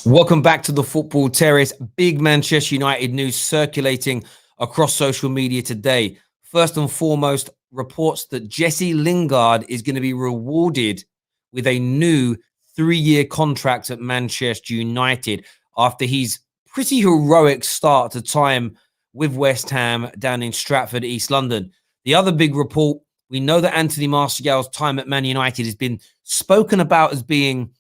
Welcome back to the Football Terrace. Big Manchester United news circulating across social media today. First and foremost, reports that Jesse Lingard is going to be rewarded with a new 3-year contract at Manchester United after his pretty heroic start to time with West Ham down in Stratford, East London. The other big report, we know that Anthony Martial's time at Man United has been spoken about as being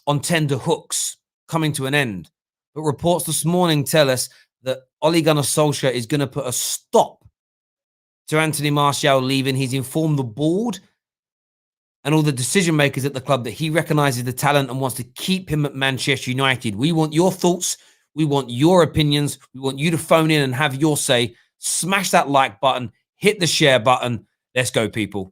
on tender hooks, coming to an end. But reports this morning tell us that Ole Gunnar Solskjaer is going to put a stop to Anthony Martial leaving. He's informed the board and all the decision makers at the club that he recognises the talent and wants to keep him at Manchester United. We want your thoughts. We want your opinions. We want you to phone in and have your say. Smash that like button. Hit the share button. Let's go, people.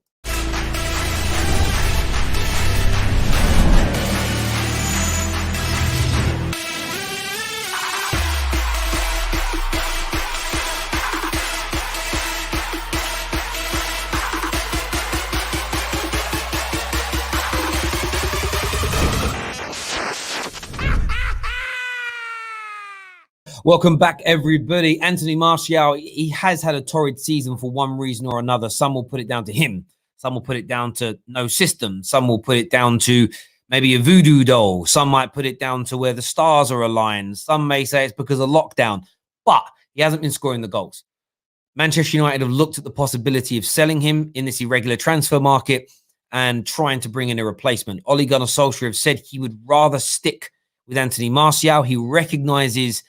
Welcome back, everybody. Anthony Martial, he has had a torrid season for one reason or another. Some will put it down to him. Some will put it down to no system. Some will put it down to maybe a voodoo doll. Some might put it down to where the stars are aligned. Some may say it's because of lockdown. But he hasn't been scoring the goals. Manchester United have looked at the possibility of selling him in this irregular transfer market and trying to bring in a replacement. Ole Gunnar Solskjaer have said he would rather stick with Anthony Martial. He recognises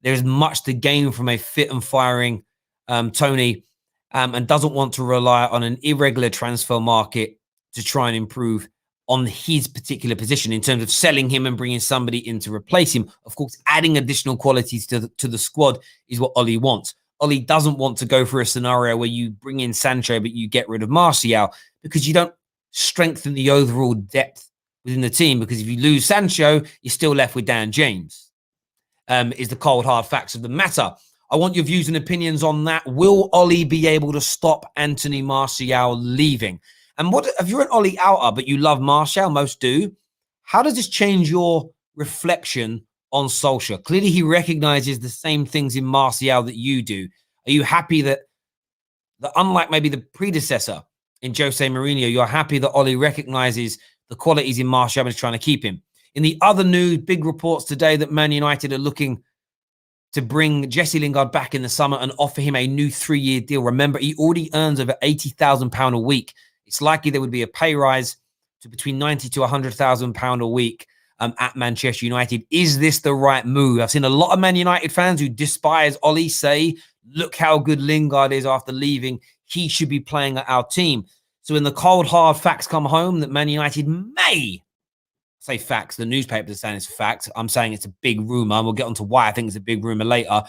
there's much to gain from a fit and firing Tony and doesn't want to rely on an irregular transfer market to try and improve on his particular position in terms of selling him and bringing somebody in to replace him. Of course, adding additional qualities to the squad is what Ole wants. Ole doesn't want to go for a scenario where you bring in Sancho but you get rid of Martial, because you don't strengthen the overall depth within the team, because if you lose Sancho, you're still left with Dan James. Is the cold, hard facts of the matter. I want your views and opinions on that. Will Ole be able to stop Anthony Martial leaving? And what if you're an Ole outer, but you love Martial? Most do. How does this change your reflection on Solskjaer? Clearly, he recognises the same things in Martial that you do. Are you happy that unlike maybe the predecessor in Jose Mourinho, you're happy that Ole recognises the qualities in Martial and is trying to keep him? In the other news, big reports today that Man United are looking to bring Jesse Lingard back in the summer and offer him a new 3-year deal. Remember, he already earns over £80,000 a week. It's likely there would be a pay rise to between £90,000 to £100,000 a week at Manchester United. Is this the right move? I've seen a lot of Man United fans who despise Ole say, look how good Lingard is after leaving. He should be playing at our team. So when the cold, hard facts come home that Man United may say facts, the newspapers are saying it's fact. I'm saying it's a big rumor, and we'll get onto why I think it's a big rumor later.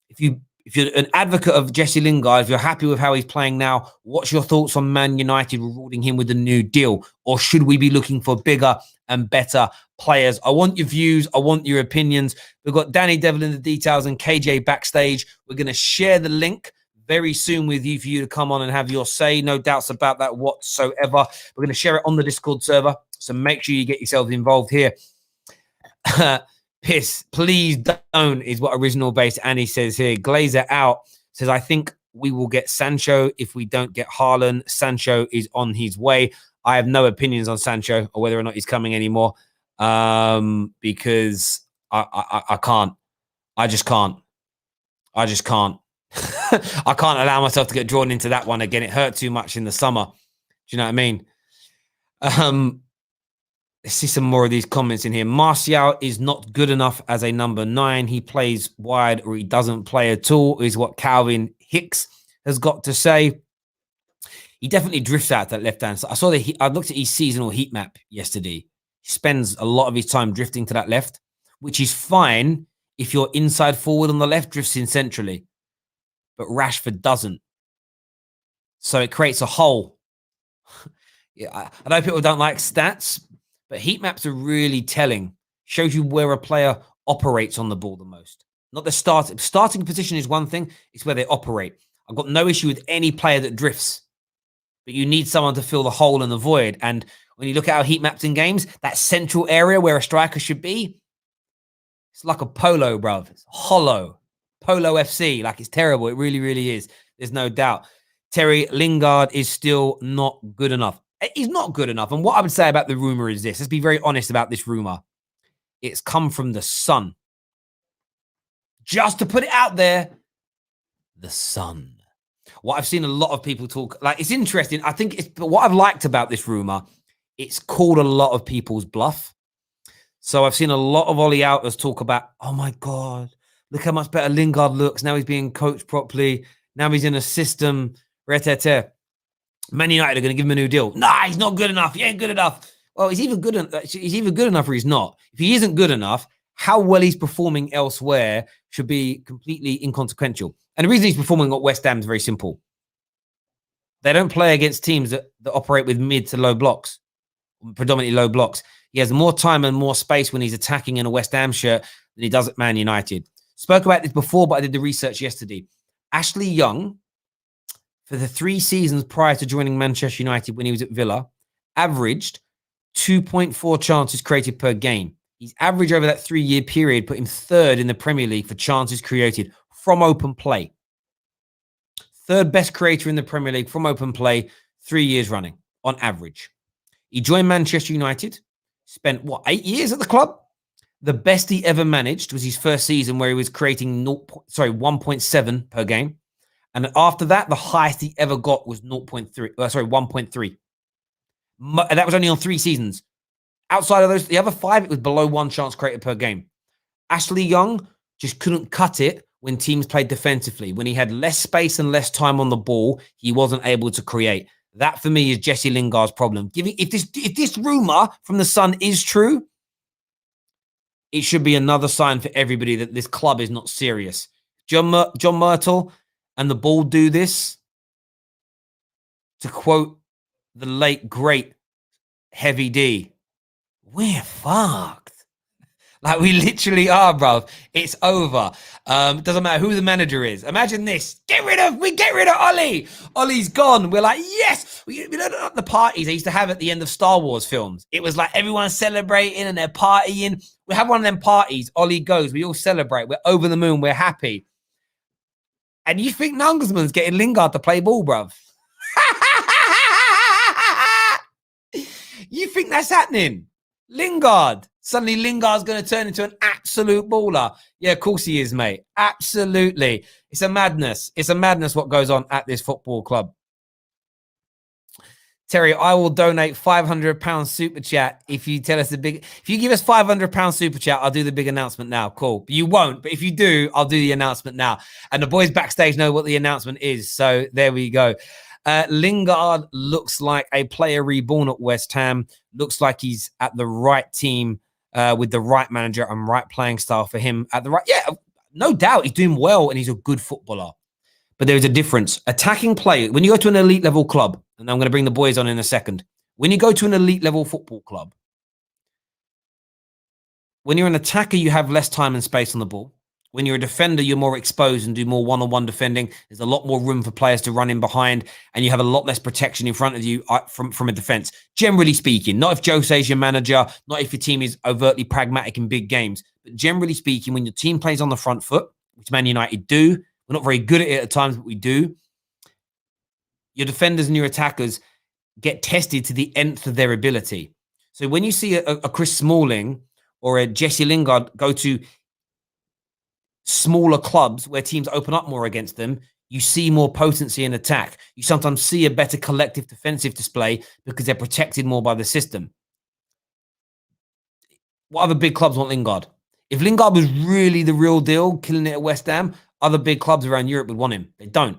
If you're an advocate of Jesse Lingard, if you're happy with how he's playing now, what's your thoughts on Man United rewarding him with a new deal? Or should we be looking for bigger and better players? I want your views. I want your opinions. We've got Danny Devil in the details and KJ backstage. We're going to share the link very soon with you for you to come on and have your say. No doubts about that whatsoever. We're going to share it on the Discord server. So make sure you get yourself involved here. Piss, please don't, is what original base Annie says here. Glazer out says, I think we will get Sancho if we don't get Haaland. Sancho is on his way. I have no opinions on Sancho or whether or not he's coming anymore, because I can't. I just can't. I can't allow myself to get drawn into that one again. It hurt too much in the summer. Do you know what I mean? Let's see some more of these comments in here. Martial is not good enough as a number 9. He plays wide or he doesn't play at all, is what Calvin Hicks has got to say. He definitely drifts out that left hand. So I looked at his seasonal heat map yesterday. He spends a lot of his time drifting to that left, which is fine if you're inside forward on the left, drifts in centrally. But Rashford doesn't. So it creates a hole. Yeah, I know people don't like stats, but heat maps are really telling. Shows you where a player operates on the ball the most. Not the starting position is one thing. It's where they operate. I've got no issue with any player that drifts. But you need someone to fill the hole and the void. And when you look at our heat maps in games, that central area where a striker should be, It's like a polo, bruv. It's hollow. Polo FC. Like, it's terrible. It really, really is. There's no doubt. Terry, Lingard is still not good enough. He's not good enough. And what I would say about the rumor is this. Let's be very honest about this rumor. It's come from the Sun. Just to put it out there, the Sun. What I've seen a lot of people talk, like, it's interesting. I think it's what I've liked about this rumor, it's called a lot of people's bluff. So I've seen a lot of Ollie outers talk about, oh my God, look how much better Lingard looks. Now he's being coached properly. Now he's in a system. Man United are going to give him a new deal. Nah, he's not good enough. He ain't good enough. Well, he's either good enough or he's not. If he isn't good enough, how well he's performing elsewhere should be completely inconsequential. And the reason he's performing at West Ham is very simple. They don't play against teams that operate with mid to low blocks, predominantly low blocks. He has more time and more space when he's attacking in a West Ham shirt than he does at Man United. Spoke about this before, but I did the research yesterday. Ashley Young, for the 3 seasons prior to joining Manchester United when he was at Villa, averaged 2.4 chances created per game. His average over that 3-year period put him 3rd in the Premier League for chances created from open play. 3rd best creator in the Premier League from open play 3 years running on average. He joined Manchester United, spent 8 years at the club? The best he ever managed was his first season where he was creating 1.7 per game. And after that, the highest he ever got was 1.3. And that was only on 3 seasons. Outside of those, the other 5, it was below 1 chance created per game. Ashley Young just couldn't cut it when teams played defensively. When he had less space and less time on the ball, he wasn't able to create. That, for me, is Jesse Lingard's problem. If this rumor from the Sun is true, it should be another sign for everybody that this club is not serious. John Myrtle and the Ball do this. To quote the late, great Heavy D, we're fucked. Like, we literally are, bruv. It's over. Doesn't matter who the manager is. Imagine this. We get rid of Ollie. Ollie's gone. We're like, yes. You know the parties they used to have at the end of Star Wars films? It was like everyone's celebrating and they're partying. We have one of them parties. Ollie goes. We all celebrate. We're over the moon. We're happy. And you think Nangelsmann's getting Lingard to play ball, bruv? You think that's happening? Lingard. Suddenly Lingard's going to turn into an absolute baller. Yeah, of course he is, mate. Absolutely. It's a madness. It's a madness what goes on at this football club. Terry, I will donate £500 super chat if you tell us if you give us £500 super chat, I'll do the big announcement now. Cool. But you won't. But if you do, I'll do the announcement now. And the boys backstage know what the announcement is. So there we go. Lingard looks like a player reborn at West Ham. Looks like he's at the right team with the right manager and right playing style for him at the right. Yeah, no doubt he's doing well and he's a good footballer. But there is a difference. Attacking play, when you go to an elite level club, and I'm going to bring the boys on in a second. When you go to an elite level football club, when you're an attacker, you have less time and space on the ball. When you're a defender, you're more exposed and do more one-on-one defending. There's a lot more room for players to run in behind, and you have a lot less protection in front of you from a defense. Generally speaking, not if Jose's your manager, not if your team is overtly pragmatic in big games. But generally speaking, when your team plays on the front foot, which Man United do, we're not very good at it at times, but we do. Your defenders and your attackers get tested to the nth of their ability. So when you see a Chris Smalling or a Jesse Lingard go to smaller clubs where teams open up more against them, you see more potency in attack. You sometimes see a better collective defensive display because they're protected more by the system. What other big clubs want Lingard? If Lingard was really the real deal, killing it at West Ham, other big clubs around Europe would want him. They don't.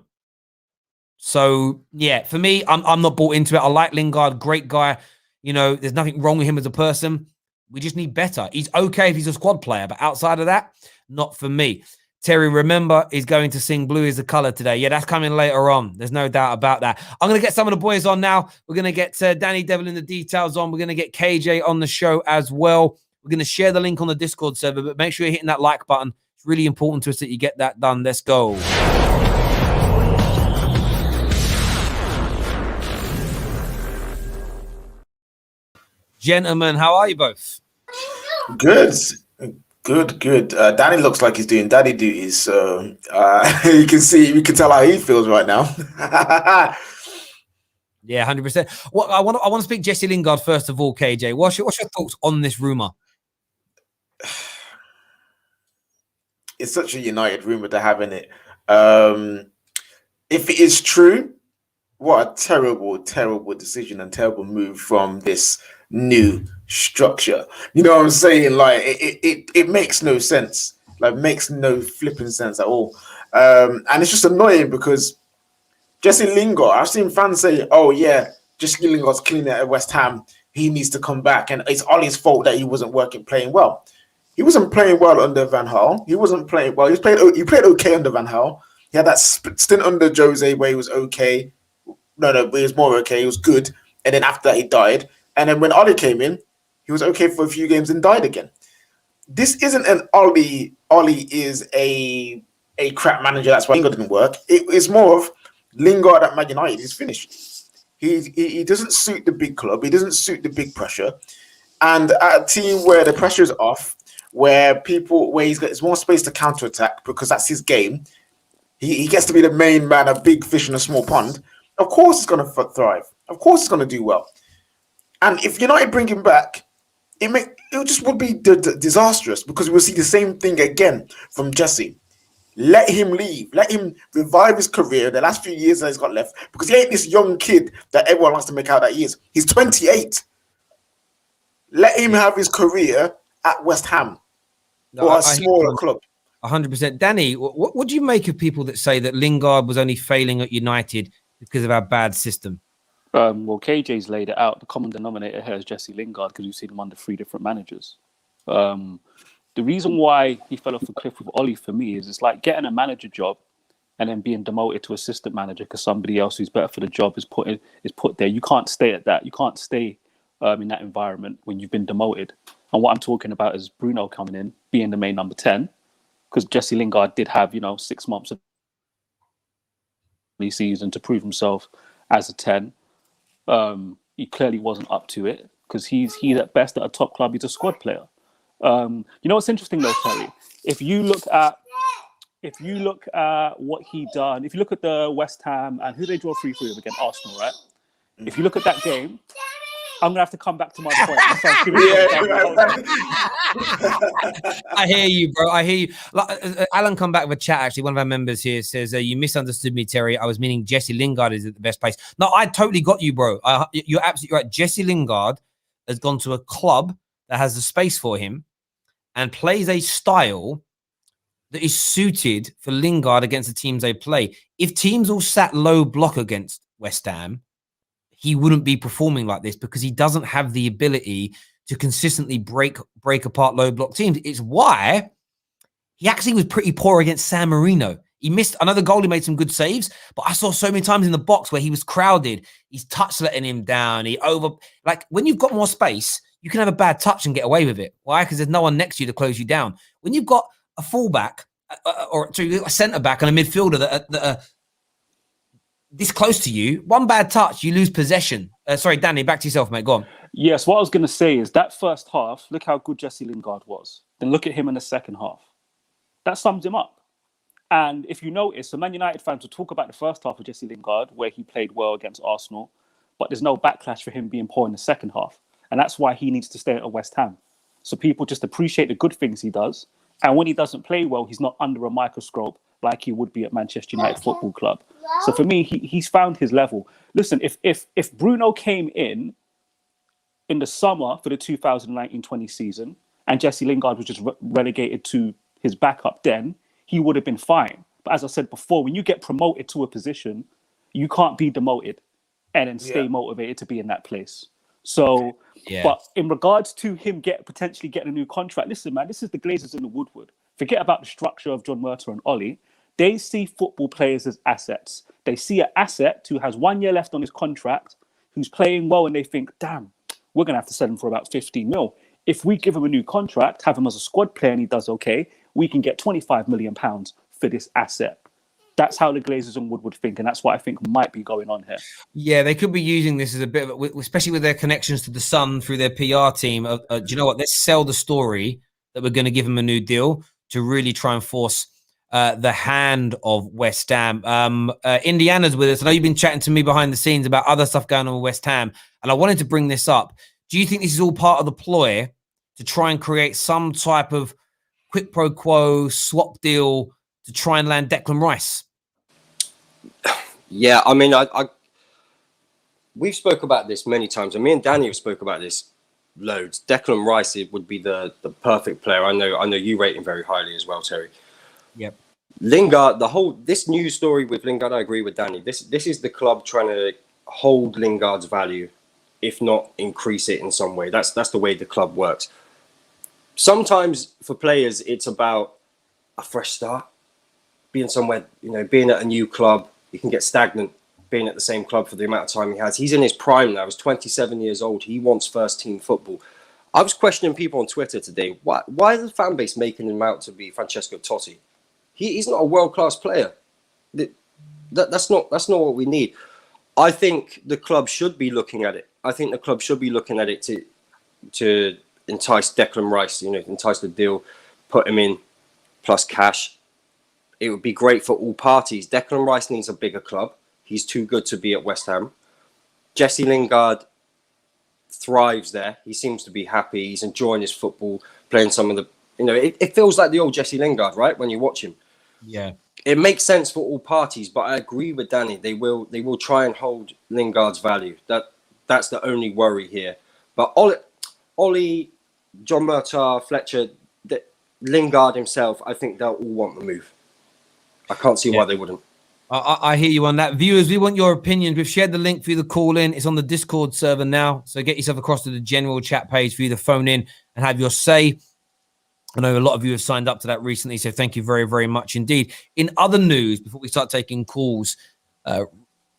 So, yeah, for me, I'm not bought into it. I like Lingard, great guy. You know, there's nothing wrong with him as a person. We just need better. He's okay if he's a squad player, but outside of that, not for me. Terry, remember, he's going to sing Blue is the Colour today. Yeah, that's coming later on. There's no doubt about that. I'm going to get some of the boys on now. We're going to get Danny Devil in the details on. We're going to get KJ on the show as well. We're going to share the link on the Discord server, but make sure you're hitting that like button. It's really important to us that you get that done. Let's go. Gentlemen, how are you both? Good. Good, good. Danny looks like he's doing daddy duties, so you can tell how he feels right now. Yeah, 100%. What I want to speak Jesse Lingard first of all, KJ. What's your thoughts on this rumor? It's such a United rumor to have in it. If it is true, what a terrible, terrible decision and terrible move from this new structure. You know what I'm saying? Like it makes no sense. Like makes no flipping sense at all. And it's just annoying because Jesse Lingard, I've seen fans say, "Oh yeah, Jesse Lingard's cleaning at West Ham. He needs to come back, and it's Ollie's fault that he wasn't playing well." He wasn't playing well under Van Gaal. He wasn't playing well. He played okay under Van Gaal. He had that stint under Jose where he was okay. No, but he was more okay. He was good. And then after that, he died. And then when Ollie came in, he was okay for a few games and died again. This isn't an Ollie. Ollie is a crap manager. That's why Lingard didn't work. It's more of Lingard at Man United. He's finished. He doesn't suit the big club. He doesn't suit the big pressure. And at a team where the pressure is off, where he's got more space to counterattack because that's his game. He gets to be the main man, a big fish in a small pond. Of course, he's going to thrive. Of course, he's going to do well. And if United bring him back, it just would be disastrous because we'll see the same thing again from Jesse. Let him leave. Let him revive his career the last few years that he's got left because he ain't this young kid that everyone wants to make out that he is. He's 28. Let him have his career at West Ham or a smaller club. 100%. Danny, what do you make of people that say that Lingard was only failing at United because of our bad system? Well, KJ's laid it out. The common denominator here is Jesse Lingard because we've seen him under 3 different managers. The reason why he fell off the cliff with Ollie for me is it's like getting a manager job and then being demoted to assistant manager because somebody else who's better for the job is put there. You can't stay at that. You can't stay in that environment when you've been demoted. And what I'm talking about is Bruno coming in, being the main number 10, because Jesse Lingard did have 6 months of the season to prove himself as a 10. He clearly wasn't up to it because he's at best at a top club. He's a squad player. You know what's interesting though, Terry? If you look at what he done, if you look at the West Ham and who they draw 3-3 with against Arsenal, right? If you look at that game, I'm gonna have to come back to my point. I hear you, bro. I hear you. Alan come back with a chat. Actually, one of our members here says you misunderstood me, Terry. I was meaning Jesse Lingard is at the best place. No, I totally got you, bro. You're absolutely right. Jesse Lingard has gone to a club that has the space for him and plays a style that is suited for Lingard against the teams they play. If teams all sat low block against West Ham, he wouldn't be performing like this because he doesn't have the ability to consistently break apart low block teams. It's why he actually was pretty poor against San Marino. He missed another goal. He made some good saves, but I saw so many times in the box where he was crowded. He's touch letting him down. When you've got more space, you can have a bad touch and get away with it. Why? Because there's no one next to you to close you down. When you've got a fullback or a centre back and a midfielder that are this close to you, one bad touch, you lose possession. Sorry, Danny, back to yourself, mate. Go on. Yes, what I was going to say is that first half, look how good Jesse Lingard was. Then look at him in the second half. That sums him up. And if you notice, the Man United fans will talk about the first half of Jesse Lingard, where he played well against Arsenal, but there's no backlash for him being poor in the second half. And that's why he needs to stay at West Ham. So people just appreciate the good things he does. And when he doesn't play well, he's not under a microscope like he would be at Manchester United Football Club. So for me, he's found his level. Listen, if Bruno came in the summer for the 2019-20 season and Jesse Lingard was just relegated to his backup, then he would have been fine. But as I said before, when you get promoted to a position, you can't be demoted and then stay motivated to be in that place. So, but in regards to him potentially getting a new contract, listen, man, this is the Glazers in the Woodward. Forget about the structure of John Murtough and Ollie. They see football players as assets. They see an asset who has 1 year left on his contract, who's playing well, and they think, damn, we're going to have to sell him for about 15 mil. If we give him a new contract, have him as a squad player and he does okay, we can get £25 million for this asset. That's how the Glazers and Woodward think, and that's what I think might be going on here. Yeah, they could be using this as a bit of, especially with their connections to the Sun through their PR team. Do you know what? Let's sell the story that were going to give him a new deal to really try and force the hand of West Ham. Indiana's with us. I know you've been chatting to me behind the scenes about other stuff going on with West Ham, and I wanted to bring this up. Do you think this is all part of the ploy to try and create some type of quid pro quo swap deal to try and land Declan Rice? Yeah, I mean, we've spoke about this many times, and me and Danny have spoke about this loads. Declan Rice would be the perfect player. I know you rate him very highly as well, Terry. Yep. Lingard, this news story with Lingard, I agree with Danny. This is the club trying to hold Lingard's value, if not increase it in some way. That's the way the club works. Sometimes for players, it's about a fresh start, being somewhere, being at a new club. You can get stagnant being at the same club for the amount of time he has. He's in his prime now. He's 27 years old. He wants first team football. I was questioning people on Twitter today. Why is the fan base making him out to be Francesco Totti? He's not a world-class player. That's not what we need. I think the club should be looking at it. I think the club should be looking at it to entice Declan Rice, entice the deal, put him in, plus cash. It would be great for all parties. Declan Rice needs a bigger club. He's too good to be at West Ham. Jesse Lingard thrives there. He seems to be happy. He's enjoying his football, playing some of the, it feels like the old Jesse Lingard, right? When you watch him. Yeah. It makes sense for all parties, but I agree with Danny. They will try and hold Lingard's value. That's the only worry here. But Ollie, John Murtaugh, Fletcher, Lingard himself, I think they'll all want the move. I can't see why they wouldn't. I hear you on that. Viewers, we want your opinions. We've shared the link for you to call in. It's on the Discord server now. So get yourself across to the general chat page for you to phone in and have your say. I know a lot of you have signed up to that recently, so thank you very, very much indeed. In other news, before we start taking calls,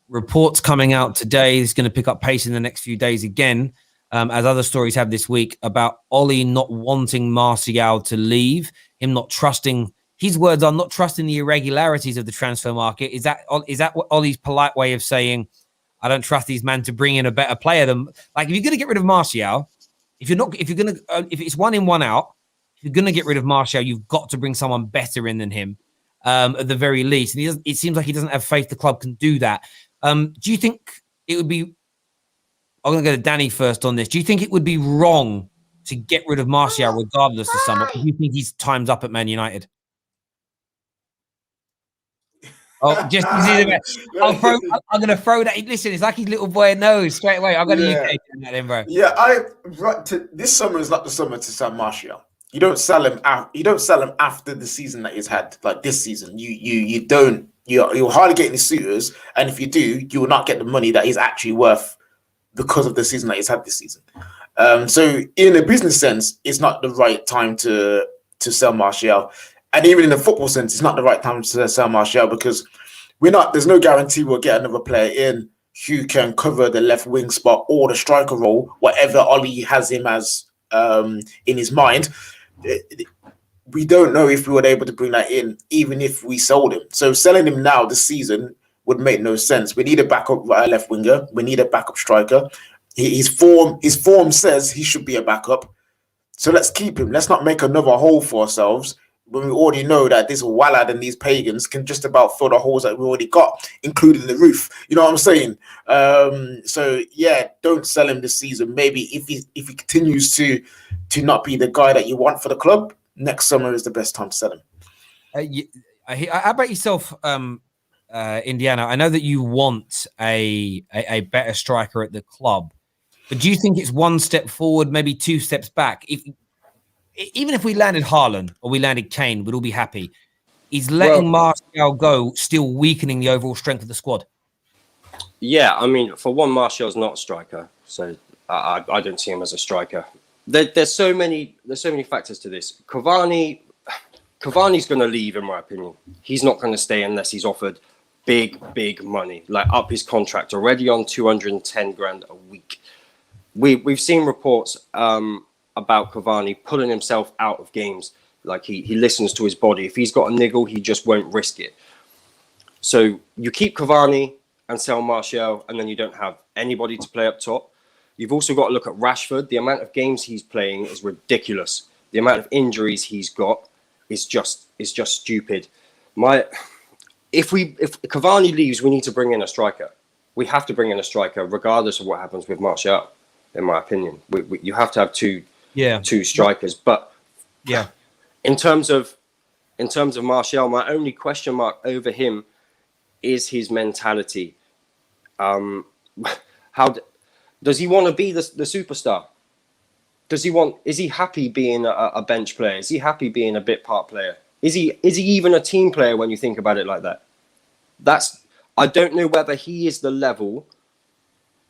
reports coming out today is going to pick up pace in the next few days again, as other stories have this week, about Ollie not wanting Martial to leave, him not trusting. His words are not trusting the irregularities of the transfer market. Is that what Ollie's polite way of saying, I don't trust these men to bring in a better player than, like, if you're going to get rid of Martial, if it's one in, one out, if you're going to get rid of Martial, you've got to bring someone better in than him, at the very least. And it seems like he doesn't have faith the club can do that. Do you think it would be, I'm going to go to Danny first on this. Do you think it would be wrong to get rid of Martial regardless of summer? Do you think his time's up at Man United? Oh, just I'm going to throw that. Listen, it's like his little boy knows straight away. I've got a UK in that then, bro. Yeah, this summer is not the summer to sell Martial. You don't sell him. You don't sell him after the season that he's had, like this season. You don't. You'll hardly get any suitors, and if you do, you will not get the money that he's actually worth because of the season that he's had this season. So, in a business sense, it's not the right time to sell Martial. And even in the football sense, it's not the right time to sell Martial because there's no guarantee we'll get another player in who can cover the left wing spot or the striker role, whatever Ollie has him as in his mind. We don't know if we were able to bring that in, even if we sold him. So selling him now this season would make no sense. We need a backup left winger. We need a backup striker. His form says he should be a backup. So let's keep him. Let's not make another hole for ourselves when we already know that this Wallad and these pagans can just about fill the holes that we already got, including the roof. You know what I'm saying? So yeah, don't sell him this season. Maybe if he continues to not be the guy that you want for the club, next summer is the best time to sell him. How about yourself, Indiana? I know that you want a better striker at the club, but do you think it's one step forward, maybe two steps back? Even if we landed Haaland or we landed Kane, we'd all be happy. Is letting Martial go still weakening the overall strength of the squad? Yeah, I mean, for one, Martial's not a striker, so I don't see him as a striker. There's so many factors to this. Cavani's going to leave, in my opinion. He's not going to stay unless he's offered big money, like up his contract already on 210 grand a week. We've seen reports about Cavani pulling himself out of games. Like he listens to his body. If he's got a niggle, he just won't risk it. So you keep Cavani and sell Martial, and then you don't have anybody to play up top. You've also got to look at Rashford. The amount of games he's playing is ridiculous. the amount of injuries he's got is just stupid. If Cavani leaves, we need to bring in a striker. We have to bring in a striker, regardless of what happens with Martial. In my opinion, you have to have two strikers. But in terms of Martial, my only question mark over him is his mentality. How does he want to be the superstar? Is he happy being a bench player? Is he happy being a bit part player? Is he even a team player when you think about it like that? I don't know whether he is the level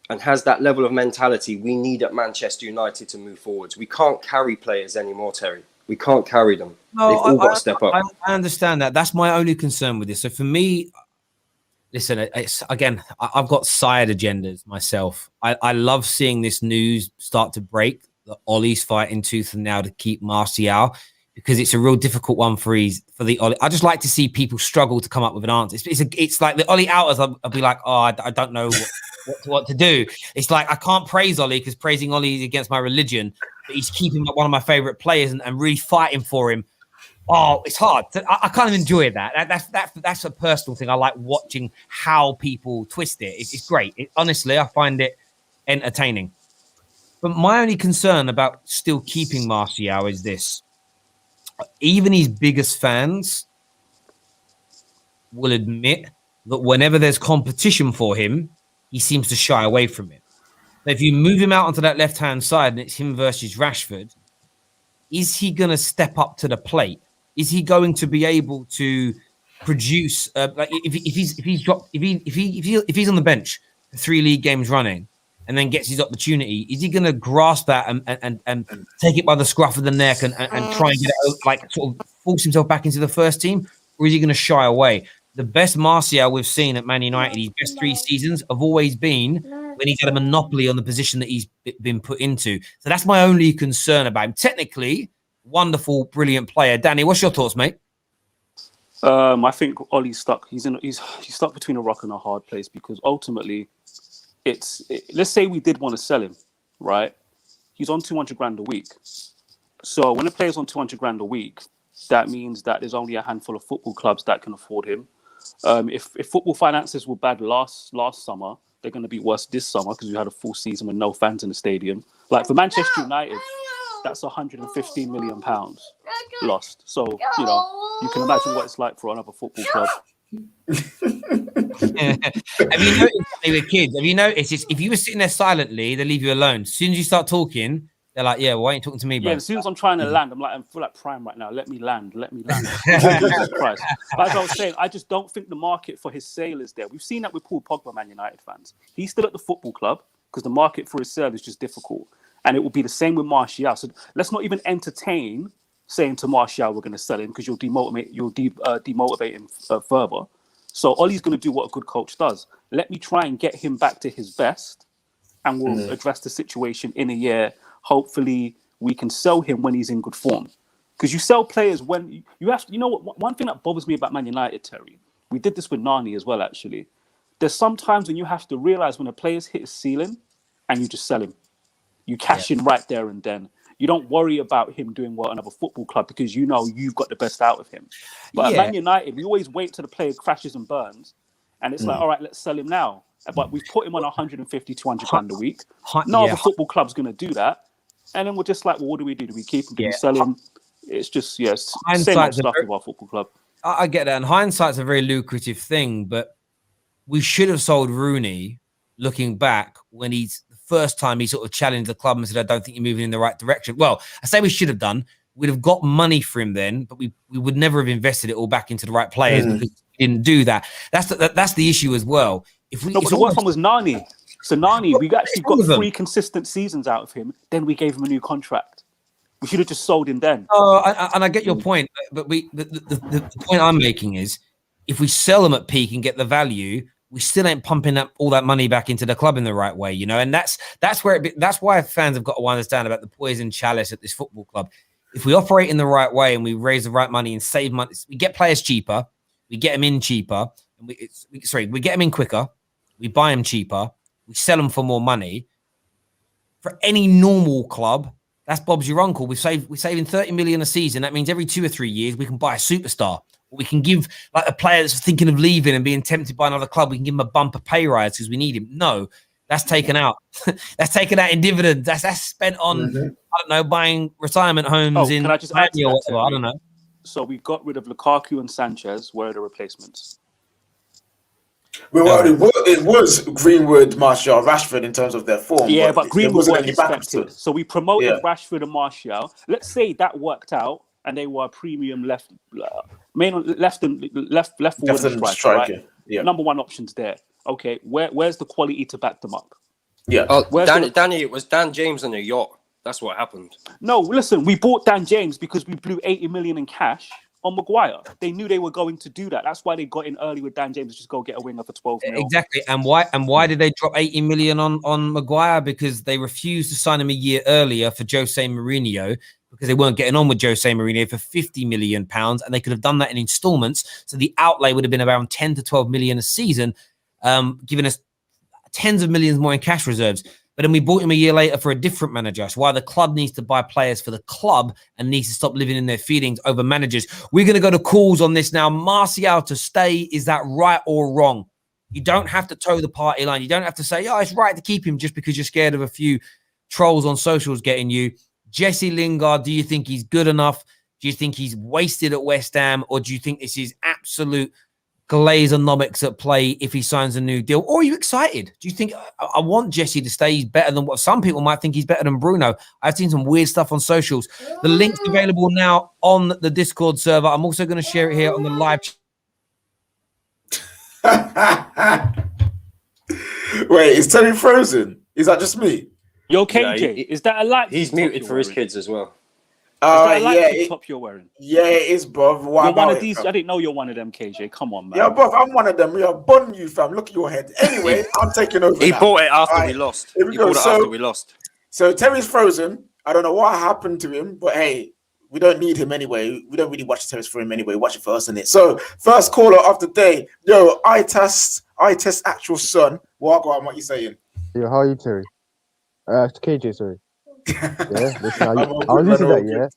and has that level of mentality we need at Manchester United to move forwards. We can't carry players anymore, Terry. We can't carry them. No, They've all got to step up. I understand that. That's my only concern with this. So for me, listen, I've got side agendas myself. I love seeing this news start to break that Ollie's fighting tooth and nail to keep Martial, because it's a real difficult one for the Ollie. I just like to see people struggle to come up with an answer. It's like the Ollie outers. I'll be like, I don't know what to do. It's like I can't praise Ollie because praising Ollie is against my religion. But he's keeping one of my favorite players and really fighting for him. Oh, it's hard. I kind of enjoy that. That's a personal thing. I like watching how people twist it. It's great. Honestly, I find it entertaining. But my only concern about still keeping Martial is this. Even his biggest fans will admit that whenever there's competition for him, he seems to shy away from it. So if you move him out onto that left-hand side and it's him versus Rashford, is he going to step up to the plate? Is he going to be able to produce? Like if he's on the bench for 3 league games running and then gets his opportunity, is he going to grasp that and take it by the scruff of the neck and try and get it, like sort of force himself back into the first team, or is he going to shy away? The best Martial we've seen at Man United, his best 3 seasons, have always been when he's had a monopoly on the position that he's been put into. So that's my only concern about him. Technically, wonderful, brilliant player. Danny, what's your thoughts, mate? I think Ollie's stuck. He's stuck between a rock and a hard place, because ultimately, let's say we did want to sell him, right? He's on 200 grand a week. So when a player's on 200 grand a week, that means that there's only a handful of football clubs that can afford him. If football finances were bad last summer, they're going to be worse this summer because we had a full season with no fans in the stadium. Like for Manchester United, that's £115 million lost. So, you can imagine what it's like for another football club. Have you noticed with kids? Have you noticed if you were sitting there silently, they leave you alone. As soon as you start talking, they're like, "Yeah, why ain't you talking to me, bro?" Yeah, as soon as I'm trying to land, I'm full like prime right now. Let me land. Jesus Christ. But as I was saying, I just don't think the market for his sale is there. We've seen that with Paul Pogba, Man United fans. He's still at the football club because the market for his sale is just difficult. And it will be the same with Martial. So let's not even entertain saying to Martial, we're going to sell him, because you'll demotivate him further. So Ollie's going to do what a good coach does. Let me try and get him back to his best, and we'll address the situation in a year. Hopefully, we can sell him when he's in good form. Because you sell players when you have to. You know what? One thing that bothers me about Man United, Terry, we did this with Nani as well, actually. There's some times when you have to realize when a player's hit a ceiling and you just sell him. You cash in right there and then. You don't worry about him doing well at another football club because you know you've got the best out of him. But at Man United, we always wait till the player crashes and burns. And it's like, all right, let's sell him now. But we've put him on 150, 200 grand a week. No other football club's going to do that. And then we're just like, well, what do we do? Do we keep him? Do we sell him? It's just, same old stuff with our football club. I get that. And hindsight's a very lucrative thing. But we should have sold Rooney, looking back, when he's the first time he sort of challenged the club and said, I don't think you're moving in the right direction. Well, I say we should have done. We'd have got money for him then, but we would never have invested it all back into the right players because we didn't do that. That's the issue as well. But the worst one was Nani. So Nani, we actually got 3 consistent seasons out of him. Then we gave him a new contract. We should have just sold him then. And I get your point, but the point I'm making is, if we sell them at peak and get the value, we still ain't pumping up all that money back into the club in the right way, and that's why fans have got to understand about the poison chalice at this football club. If we operate in the right way and we raise the right money and save money, we get players cheaper, we get them in cheaper, and we get them in quicker, we buy them cheaper, we sell them for more money. For any normal club, That's Bob's your uncle. We're saving 30 million a season. That means every 2 or 3 years we can buy a superstar. We can give like a player that's thinking of leaving and being tempted by another club. We can give him a bumper pay rise because we need him. No, that's taken out. That's taken out in dividends. That's spent on I don't know, buying retirement homes in can I just add to or that, whatever. I don't know. So we got rid of Lukaku and Sanchez. Where are the replacements? Well, it was Greenwood, Martial, Rashford in terms of their form. Yeah, but Greenwood wasn't wasn't any backups to expected. it. So we promoted Rashford and Martial. Let's say that worked out, and they were a premium left forward and striker. Right? Yeah. Number one option's there. Okay, where's the quality to back them up? Yeah. Danny, it was Dan James on a yacht. That's what happened. No, listen, we bought Dan James because we blew 80 million in cash on Maguire. They knew they were going to do that. That's why they got in early with Dan James to just go get a winger for 12 mil. Exactly. And why did they drop 80 million on Maguire? Because they refused to sign him a year earlier for Jose Mourinho because they weren't getting on with Jose Mourinho for 50 million pounds, and they could have done that in installments. So the outlay would have been around 10 to 12 million a season, giving us tens of millions more in cash reserves. But then we bought him a year later for a different manager. That's why the club needs to buy players for the club and needs to stop living in their feelings over managers. We're going to go to calls on this now. Martial to stay, is that right or wrong? You don't have to toe the party line. You don't have to say, oh, it's right to keep him just because you're scared of a few trolls on socials getting you. Jesse Lingard, do you think he's good enough? Do you think he's wasted at West Ham? Or do you think this is absolute Glazeronomics at play if he signs a new deal? Or are you excited? Do you think I want Jesse to stay? He's better than what some people might think he's better than Bruno. I've seen some weird stuff on socials. The link's available now on the Discord server. I'm also going to share it here on the live. Wait, is Terry frozen? Is that just me? Yo, KJ, is that a light? He's muted for his kids as well. Top you're wearing. Yeah, it is, bro. You're one of these. I didn't know you're one of them, KJ. Come on, man. Yeah, bro, I'm one of them. We are bun you, fam. Look at your head. Anyway, I'm taking over. He now. bought it after Right, we lost. Here we He go. bought it after we lost. So Terry's frozen. I don't know what happened to him, but hey, we don't need him anyway. We don't really watch Terry's for him anyway. Watch it for us, innit? So first caller of the day. Yo, I test actual son. What you saying? Yo, how are you, Terry? It's KJ, sorry. Yeah, listen, I was using that, yeah.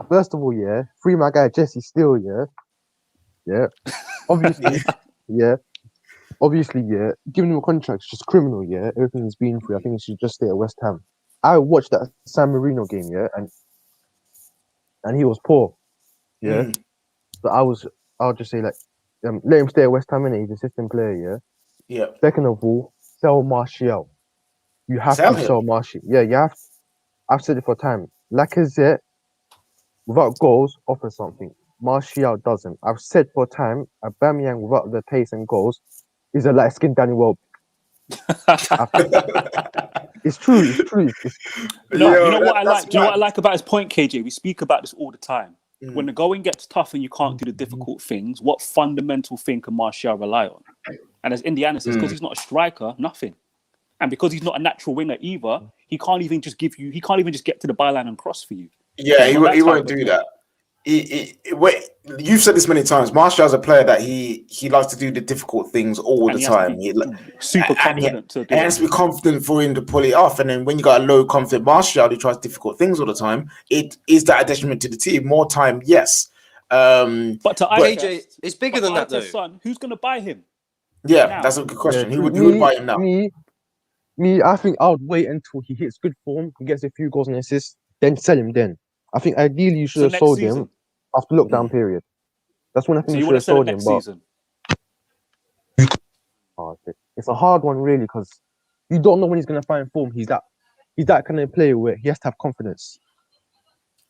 First of all, yeah, free my guy Jesse Steele, yeah. Obviously, yeah. Giving him a contract is just criminal, yeah. Everything he's been through, I think he should just stay at West Ham. I watched that San Marino game, yeah, and he was poor, yeah. But I'll just say like, let him stay at West Ham, innit? He's a system player, yeah. Yeah. Second of all, sell Martial. You have Sell to him? sell Martial. Yeah, you have. I've said it for time. Lacazette, without goals, offers something. Martial doesn't. I've said for time, Aubameyang without the pace and goals is a light-skinned Danny Welbeck. It's true. You know what I like? Do you know what I like about his point, KJ? We speak about this all the time. When the going gets tough and you can't do the difficult things, what fundamental thing can Martial rely on? And as Indiana says, because he's not a striker, nothing. And because he's not a natural winger either, he can't even just get to the byline and cross for you. Yeah, he won't do that. You've said this many times. Martial's a player that he likes to do the difficult things all the time. Super confident to do it. He has to be confident for him to pull it off. And then when you got a low confident Martial who tries difficult things all the time, it is that a detriment to the team. More time, yes. But to AJ, it's bigger than that though. Son, who's going to buy him? Yeah, now? That's a good question. Who would buy him now? I think I would wait until he hits good form, he gets a few goals and assists, then sell him then. I think ideally you should have sold him after lockdown period. That's when I think you should have sold him. But it's a hard one really because you don't know when he's going to find form. He's that kind of player where he has to have confidence.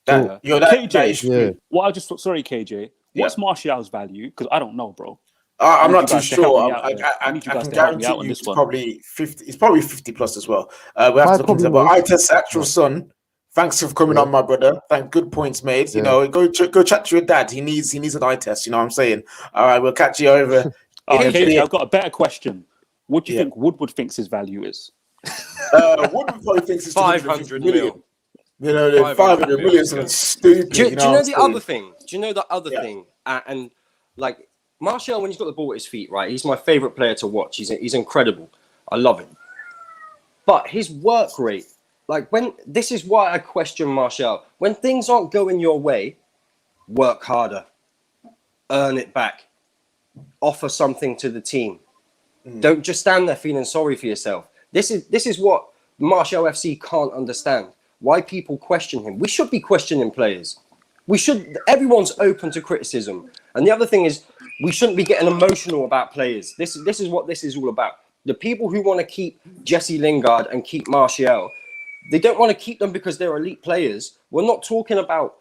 KJ, KJ. What's Martial's value? Because I don't know, bro. I'm not too sure. I can guarantee you it's probably 50. It's probably 50 plus as well. We have to look into that. But I test actual son. Thanks for coming on, my brother. Good points made. Yeah. You know, go chat to your dad. He needs an eye test. You know what I'm saying? All right, we'll catch you over. KJ, I've got a better question. What do you think Woodward thinks his value is? Woodward probably thinks it's 500 million. You know, 500 million is something stupid. Do you know the other thing? Do you know the other thing? And like Martial, when he's got the ball at his feet, right? He's my favorite player to watch. He's incredible. I love him. But his work rate Like this is why I question Martial. When things aren't going your way, work harder, earn it back, offer something to the team. Don't just stand there feeling sorry for yourself. This is what Martial FC can't understand. Why people question him. We should be questioning players. Everyone's open to criticism. And the other thing is, we shouldn't be getting emotional about players. This is what this is all about. The people who want to keep Jesse Lingard and keep Martial, they don't want to keep them because they're elite players. We're not talking about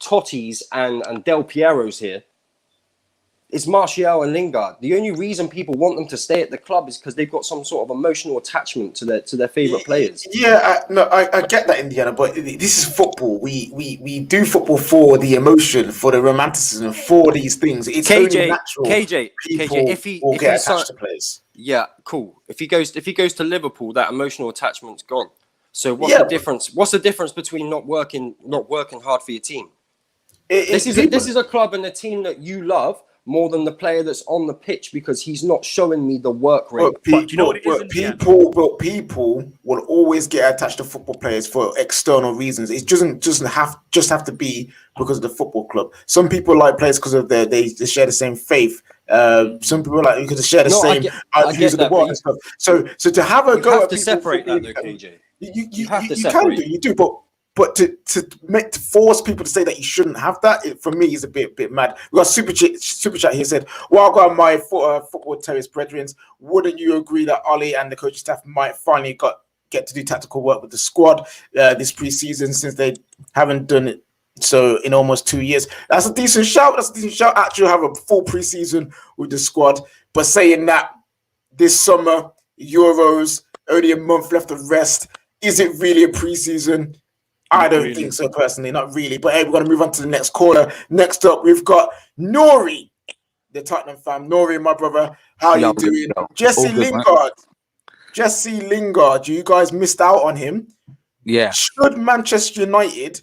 Tottis and Del Pieros here. It's Martial and Lingard. The only reason people want them to stay at the club is because they've got some sort of emotional attachment to their favourite players. Yeah, I get that, Indiana, but this is football. We do football for the emotion, for the romanticism, for these things. It's only natural. KJ, if he get attached to players. Yeah, cool. If he goes to Liverpool, that emotional attachment's gone. So what's the difference? What's the difference between not working hard for your team? This is a club and a team that you love more than the player that's on the pitch because he's not showing me the work rate. But people will always get attached to football players for external reasons. It doesn't have to be because of the football club. Some people like players because of they share the same faith. Some people like because they share the same views of the world and stuff. So to have a go at to separate that though, KJ. You have to separate. You do, but to force people to say that you shouldn't have that, for me, is a bit mad. We got super chat here said, "Well, I got my football terrorist brethren. Wouldn't you agree that Ollie and the coaching staff might finally get to do tactical work with the squad this pre-season since they haven't done it so in almost 2 years?" That's a decent shout. Actually, have a full pre-season with the squad. But saying that this summer, Euros, only a month left of rest, is it really a pre-season? I don't think so, personally, not really. But hey, we're going to move on to the next caller. Next up, we've got Nori, the Tottenham fan. Nori, my brother, how are you doing? Jesse Lingard. Jesse Lingard, you guys missed out on him. Yeah. Should Manchester United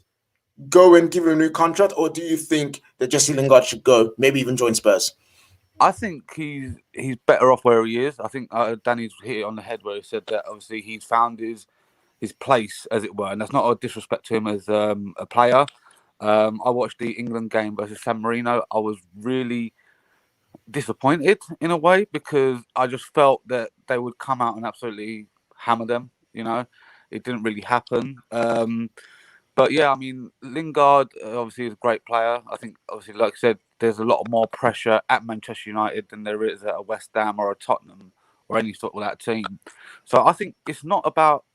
go and give him a new contract, or do you think that Jesse Lingard should go, maybe even join Spurs? I think he's better off where he is. I think Danny's hit it on the head where he said that obviously he's found his place, as it were, and that's not a disrespect to him as a player. I watched the England game versus San Marino. I was really disappointed in a way because I just felt that they would come out and absolutely hammer them. You know, it didn't really happen. But yeah, I mean, Lingard obviously is a great player. I think obviously, like I said, there's a lot more pressure at Manchester United than there is at a West Ham or a Tottenham or any sort of that team. So I think it's not about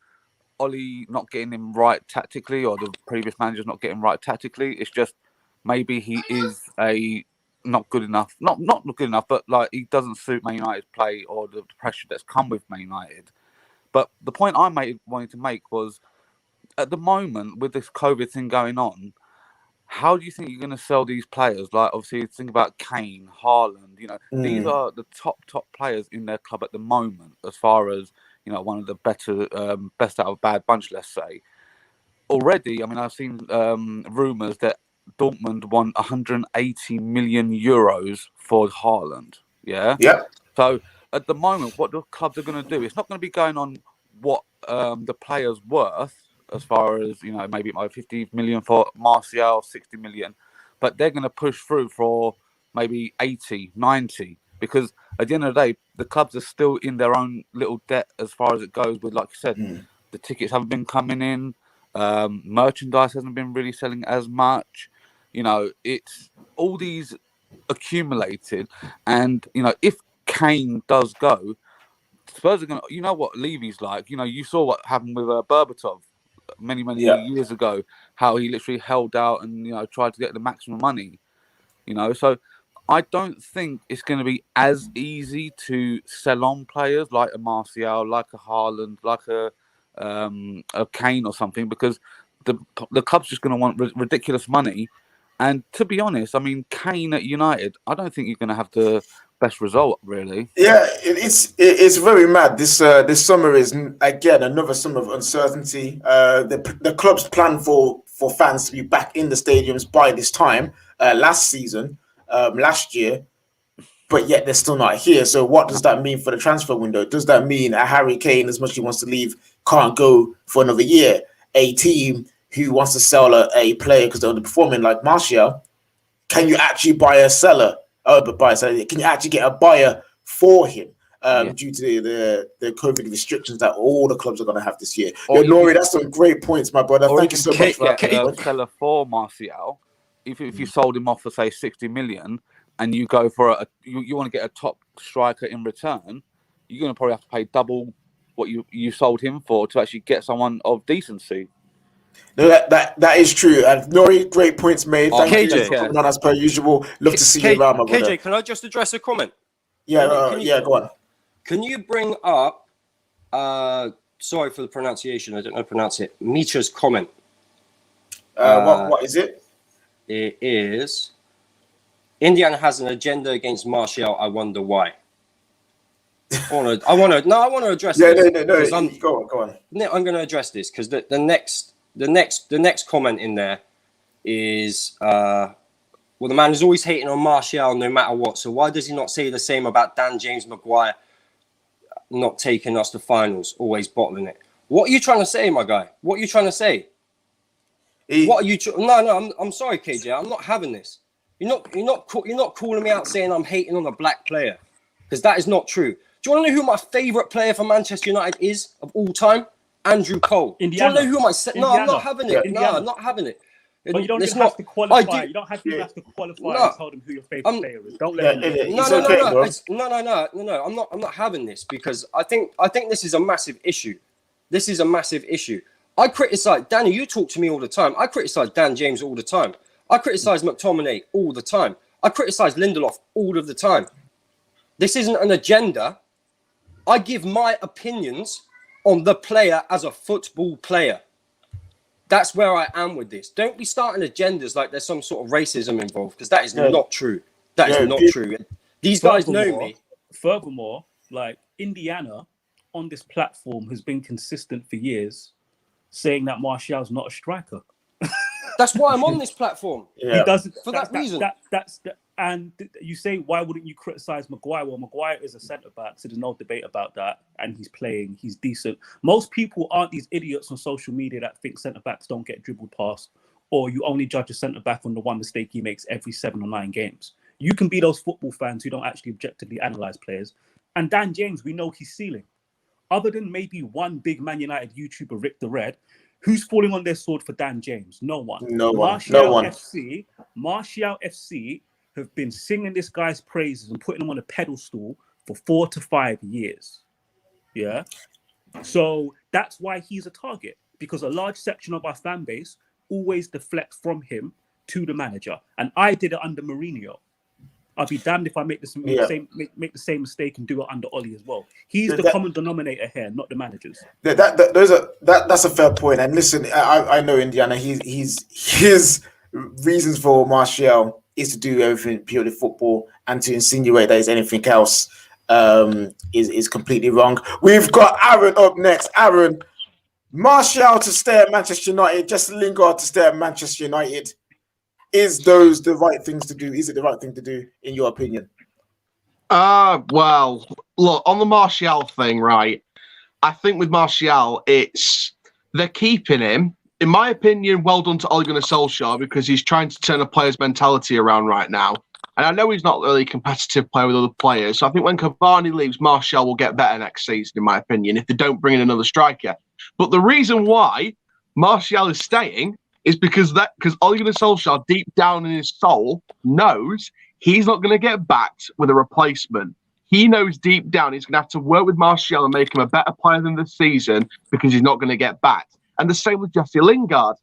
Ollie not getting him right tactically or the previous managers not getting right tactically. It's just maybe he is not good enough. Not good enough, but like he doesn't suit Man United's play or the pressure that's come with Man United. But the point I wanted to make was, at the moment with this COVID thing going on, how do you think you're going to sell these players? Like obviously think about Kane, Haaland. You know, these are the top players in their club at the moment, as far as one of the better, best out of a bad bunch, let's say. Already, I mean, I've seen rumours that Dortmund won 180 million euros for Haaland. Yeah? Yeah. So, at the moment, what the clubs are going to do, it's not going to be going on what the player's worth, as far as, maybe it might be 50 million for Martial, 60 million, but they're going to push through for maybe 80, 90, because at the end of the day, the clubs are still in their own little debt as far as it goes with, like you said, the tickets haven't been coming in, merchandise hasn't been really selling as much. It's all these accumulated. And, if Kane does go, Spurs are going to, what Levy's like. You saw what happened with Berbatov many years ago, how he literally held out and, tried to get the maximum money, So I don't think it's going to be as easy to sell on players like a Martial, like a Haaland, like a Kane or something, because the club's just going to want ridiculous money. And to be honest, I mean, Kane at United, I don't think you're going to have the best result, really. Yeah, it's very mad. This summer is again another summer of uncertainty. The club's plan for fans to be back in the stadiums by this time last year, but yet they're still not here. So what does that mean for the transfer window? Does that mean a Harry Kane, as much as he wants to leave can't go for another year. A team who wants to sell a player because they're underperforming, like Martial, can you actually buy a seller? Can you actually get a buyer for him? Due to the COVID restrictions that all the clubs are going to have this year. Nori, that's some great points, my brother. Thank you so much for that. Seller for Martial, if you sold him off for say 60 million, and you go for you want to get a top striker in return, you're going to probably have to pay double what you sold him for to actually get someone of decency. No, that is true. And Nori, great points made. Thank you for coming on as per usual. Love to see you around, my brother. KJ, can I just address a comment? Yeah, go on. Can you bring up, sorry for the pronunciation, I don't know how to pronounce it, Misha's comment? What is it? It is, Indiana has an agenda against Martial, I wonder why. I want to address this. No. Go on. I'm going to address this because the next comment in there is, well, the man is always hating on Martial no matter what. So why does he not say the same about Dan James Maguire not taking us to finals, always bottling it? What are you trying to say, my guy? What are you trying to say? What are you? No. I'm sorry, KJ. I'm not having this. You're not calling me out saying I'm hating on a black player, because that is not true. Do you want to know who my favourite player for Manchester United is of all time? Andrew Cole. Indiana. Do you want to know who my... No, I'm not having it. Indiana. No, I'm not having it. But you don't have to qualify. You don't have to qualify and tell them who your favourite player is. Don't let them. No. I'm not having this because I think this is a massive issue. This is a massive issue. I criticise Danny. You talk to me all the time. I criticise Dan James all the time. I criticise McTominay all the time. I criticise Lindelof all of the time. This isn't an agenda. I give my opinions on the player as a football player. That's where I am with this. Don't be starting agendas like there's some sort of racism involved, because that is not true. That is not true. These guys know me. Furthermore, like Indiana on this platform has been consistent for years saying that Martial's not a striker. That's why I'm on this platform. Yeah. He doesn't for that reason. And you say, why wouldn't you criticize Maguire? Well, Maguire is a centre back, so there's no debate about that. And he's playing, he's decent. Most people aren't these idiots on social media that think centre backs don't get dribbled past, or you only judge a centre back on the one mistake he makes every 7 or 9 games. You can be those football fans who don't actually objectively analyse players. And Dan James, we know his ceiling. Other than maybe one big Man United YouTuber, Rick the Red, who's falling on their sword for Dan James? No one. Martial FC have been singing this guy's praises and putting him on a pedestal for 4 to 5 years. Yeah. So that's why he's a target, because a large section of our fan base always deflects from him to the manager. And I did it under Mourinho. I'll be damned if I make the same mistake and do it under Ollie as well. He's the common denominator here, not the managers. That's a fair point. And listen, I know Indiana. His reasons for Martial is to do everything purely football, and to insinuate that it's anything else is completely wrong. We've got Aaron up next. Aaron, Martial to stay at Manchester United, Jesse Lingard to stay at Manchester United. Is those the right things to do? Is it the right thing to do, in your opinion? Well, look, on the Martial thing, right? I think with Martial, they're keeping him. In my opinion, well done to Ole Gunnar Solskjaer, because he's trying to turn a player's mentality around right now. And I know he's not really a competitive player with other players. So I think when Cavani leaves, Martial will get better next season, in my opinion, if they don't bring in another striker. But the reason why Martial is staying is because Ole Gunnar Solskjaer, deep down in his soul, knows he's not going to get backed with a replacement. He knows deep down he's going to have to work with Martial and make him a better player than this season, because he's not going to get backed. And the same with Jesse Lingard.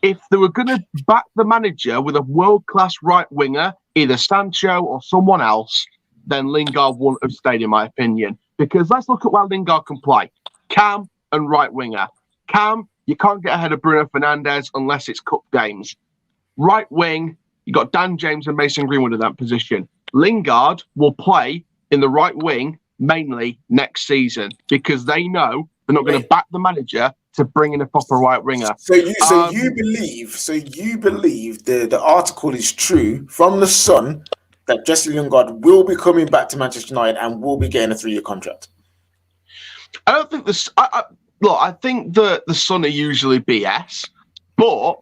If they were going to back the manager with a world-class right winger, either Sancho or someone else, then Lingard wouldn't have stayed, in my opinion. Because let's look at where Lingard can play. Cam and right winger. Cam, you can't get ahead of Bruno Fernandes unless it's cup games. Right wing, you got Dan James and Mason Greenwood in that position. Lingard will play in the right wing mainly next season, because they know they're not going to back the manager to bring in a proper right winger. So you believe the article is true from the Sun that Jesse Lingard will be coming back to Manchester United and will be getting a 3-year contract? I don't think this. look, I think that the Sun are usually BS, but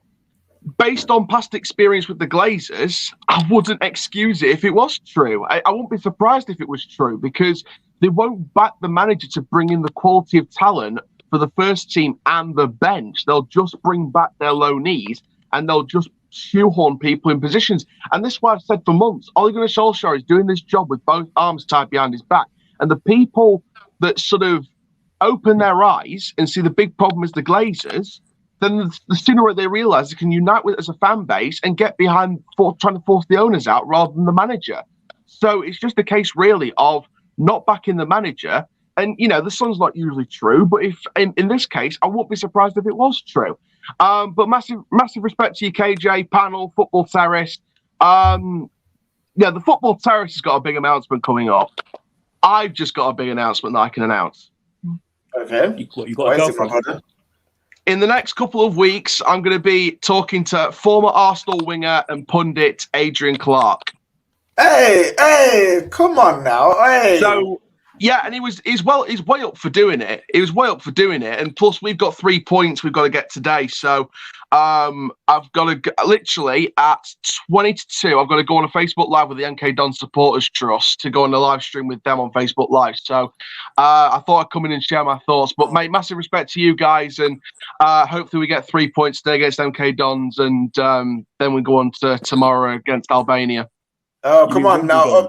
based on past experience with the Glazers, I wouldn't excuse it if it was true. I wouldn't be surprised if it was true, because they won't back the manager to bring in the quality of talent for the first team and the bench. They'll just bring back their low knees and they'll just shoehorn people in positions. And this is why I've said for months, Ole Gunnar Solskjaer is doing this job with both arms tied behind his back. And the people that sort of open their eyes and see the big problem is the Glazers, then the sooner they realise they can unite with as a fan base and get behind trying to force the owners out rather than the manager. So it's just a case really of not backing the manager. And, you know, the Sun's not usually true, but if in this case, I wouldn't be surprised if it was true. But massive respect to you, KJ, panel, Football Terrace. The Football Terrace has got a big announcement coming up. I've just got a big announcement that I can announce. Okay. You got to go for it. In the next couple of weeks, I'm going to be talking to former Arsenal winger and pundit Adrian Clark. Hey, come on now. Hey. So, yeah, and he's way up for doing it. He was way up for doing it. And plus, we've got 3 points we've got to get today. So, I've got to literally at 20 to 2, I've got to go on a Facebook Live with the NK Don Supporters Trust to go on a live stream with them on Facebook Live. So, I thought I'd come in and share my thoughts. But, mate, massive respect to you guys. And hopefully we get 3 points today against MK Dons. And then we go on to tomorrow against Albania. Oh, come on now.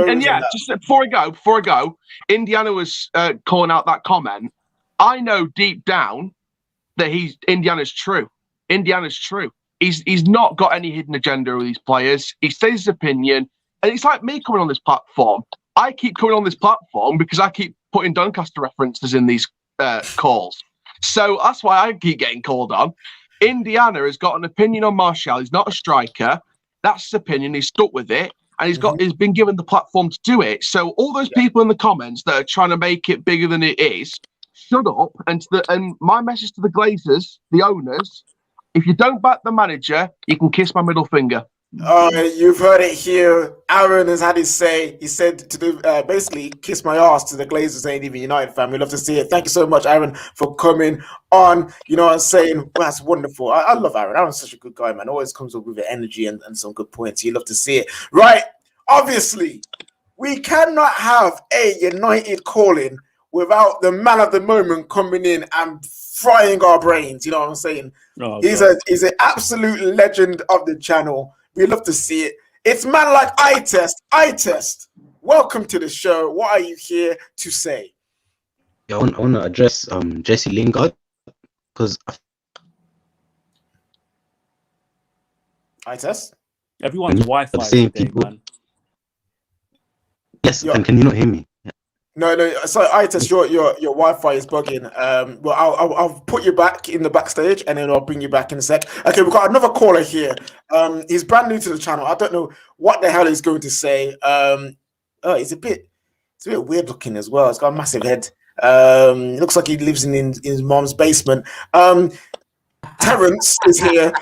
And yeah, just before I go, Indiana was calling out that comment. I know deep down that Indiana's true. Indiana's true. He's not got any hidden agenda with these players. He says his opinion. And it's like me coming on this platform. I keep coming on this platform because I keep putting Doncaster references in these calls. So that's why I keep getting called on. Indiana has got an opinion on Martial. He's not a striker. That's his opinion. He's stuck with it, and he's been given the platform to do it. So all those people in the comments that are trying to make it bigger than it is, shut up. And my message to the Glazers, the owners, if you don't back the manager, you can kiss my middle finger. You've heard it here. Aaron has had his say. He said to basically kiss my ass to the Glazers ain't even United fan. We love to see it. Thank you so much, Aaron, for coming on. You know what I'm saying? Well, that's wonderful. I love Aaron. Aaron's such a good guy, man. Always comes up with the energy and some good points. You love to see it. Right. Obviously, we cannot have a United calling without the man of the moment coming in and frying our brains. You know what I'm saying? He's an absolute legend of the channel. We love to see it. It's man like I-Test. Welcome to the show. What are you here to say? Yeah, I want to address Jesse Lingard because I-Test? Everyone's Wi-Fi saying today, people, man. Yes, and can you not hear me? No. So I-Test, your Wi-Fi is bugging. Well, I'll put you back in the backstage, and then I'll bring you back in a sec. Okay, we've got another caller here. He's brand new to the channel. I don't know what the hell he's going to say. It's a bit weird looking as well. It's got a massive head. It looks like he lives in his mom's basement. Terrence is here.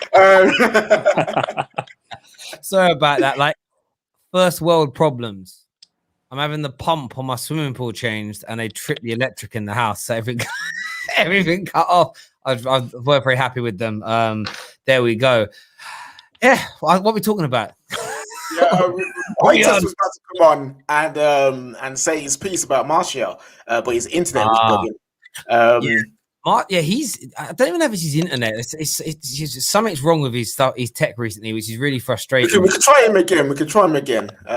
Sorry about that. Like, first world problems. I'm having the pump on my swimming pool changed, and they tripped the electric in the house, so everything cut off. I was very happy with them. There we go. Yeah, what are we talking about? I-Test was about to come on and say his piece about Martial, but his internet was bugging. I don't even know if it's his internet. It's something's wrong with his tech recently, which is really frustrating. We could try him again.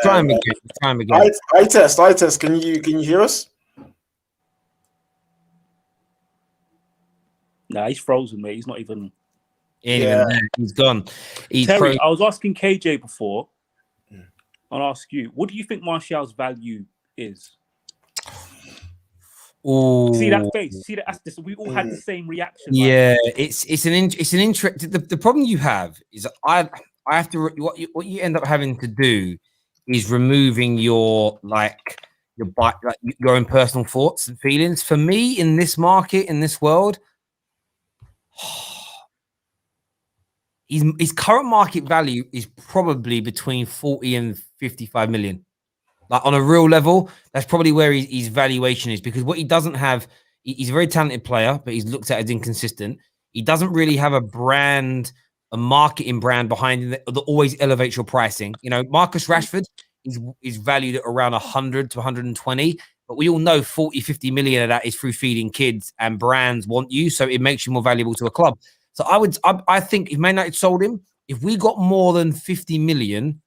Try him again. I-Test. Can you hear us? Nah, he's frozen, mate. He's not even. He's gone. Terry, I was asking KJ before. I'll ask you. What do you think Martial's value is? Ooh. See that face? See that? We all had the same reaction. Yeah, right? it's an interest. The problem you have is I have to. What you end up having to do is removing your own personal thoughts and feelings. For me, in this market, in this world, his current market value is probably between 40 and 55 million. Like on a real level, that's probably where his valuation is, because what he doesn't have He's a very talented player, but he's looked at as inconsistent. He doesn't really have a brand, a marketing brand behind him that always elevates your pricing. You know, Marcus Rashford is valued at around 100 to 120, but we all know 40, 50 million of that is through feeding kids, and brands want you, so it makes you more valuable to a club. So I think if Man United sold him, if we got more than 50 million,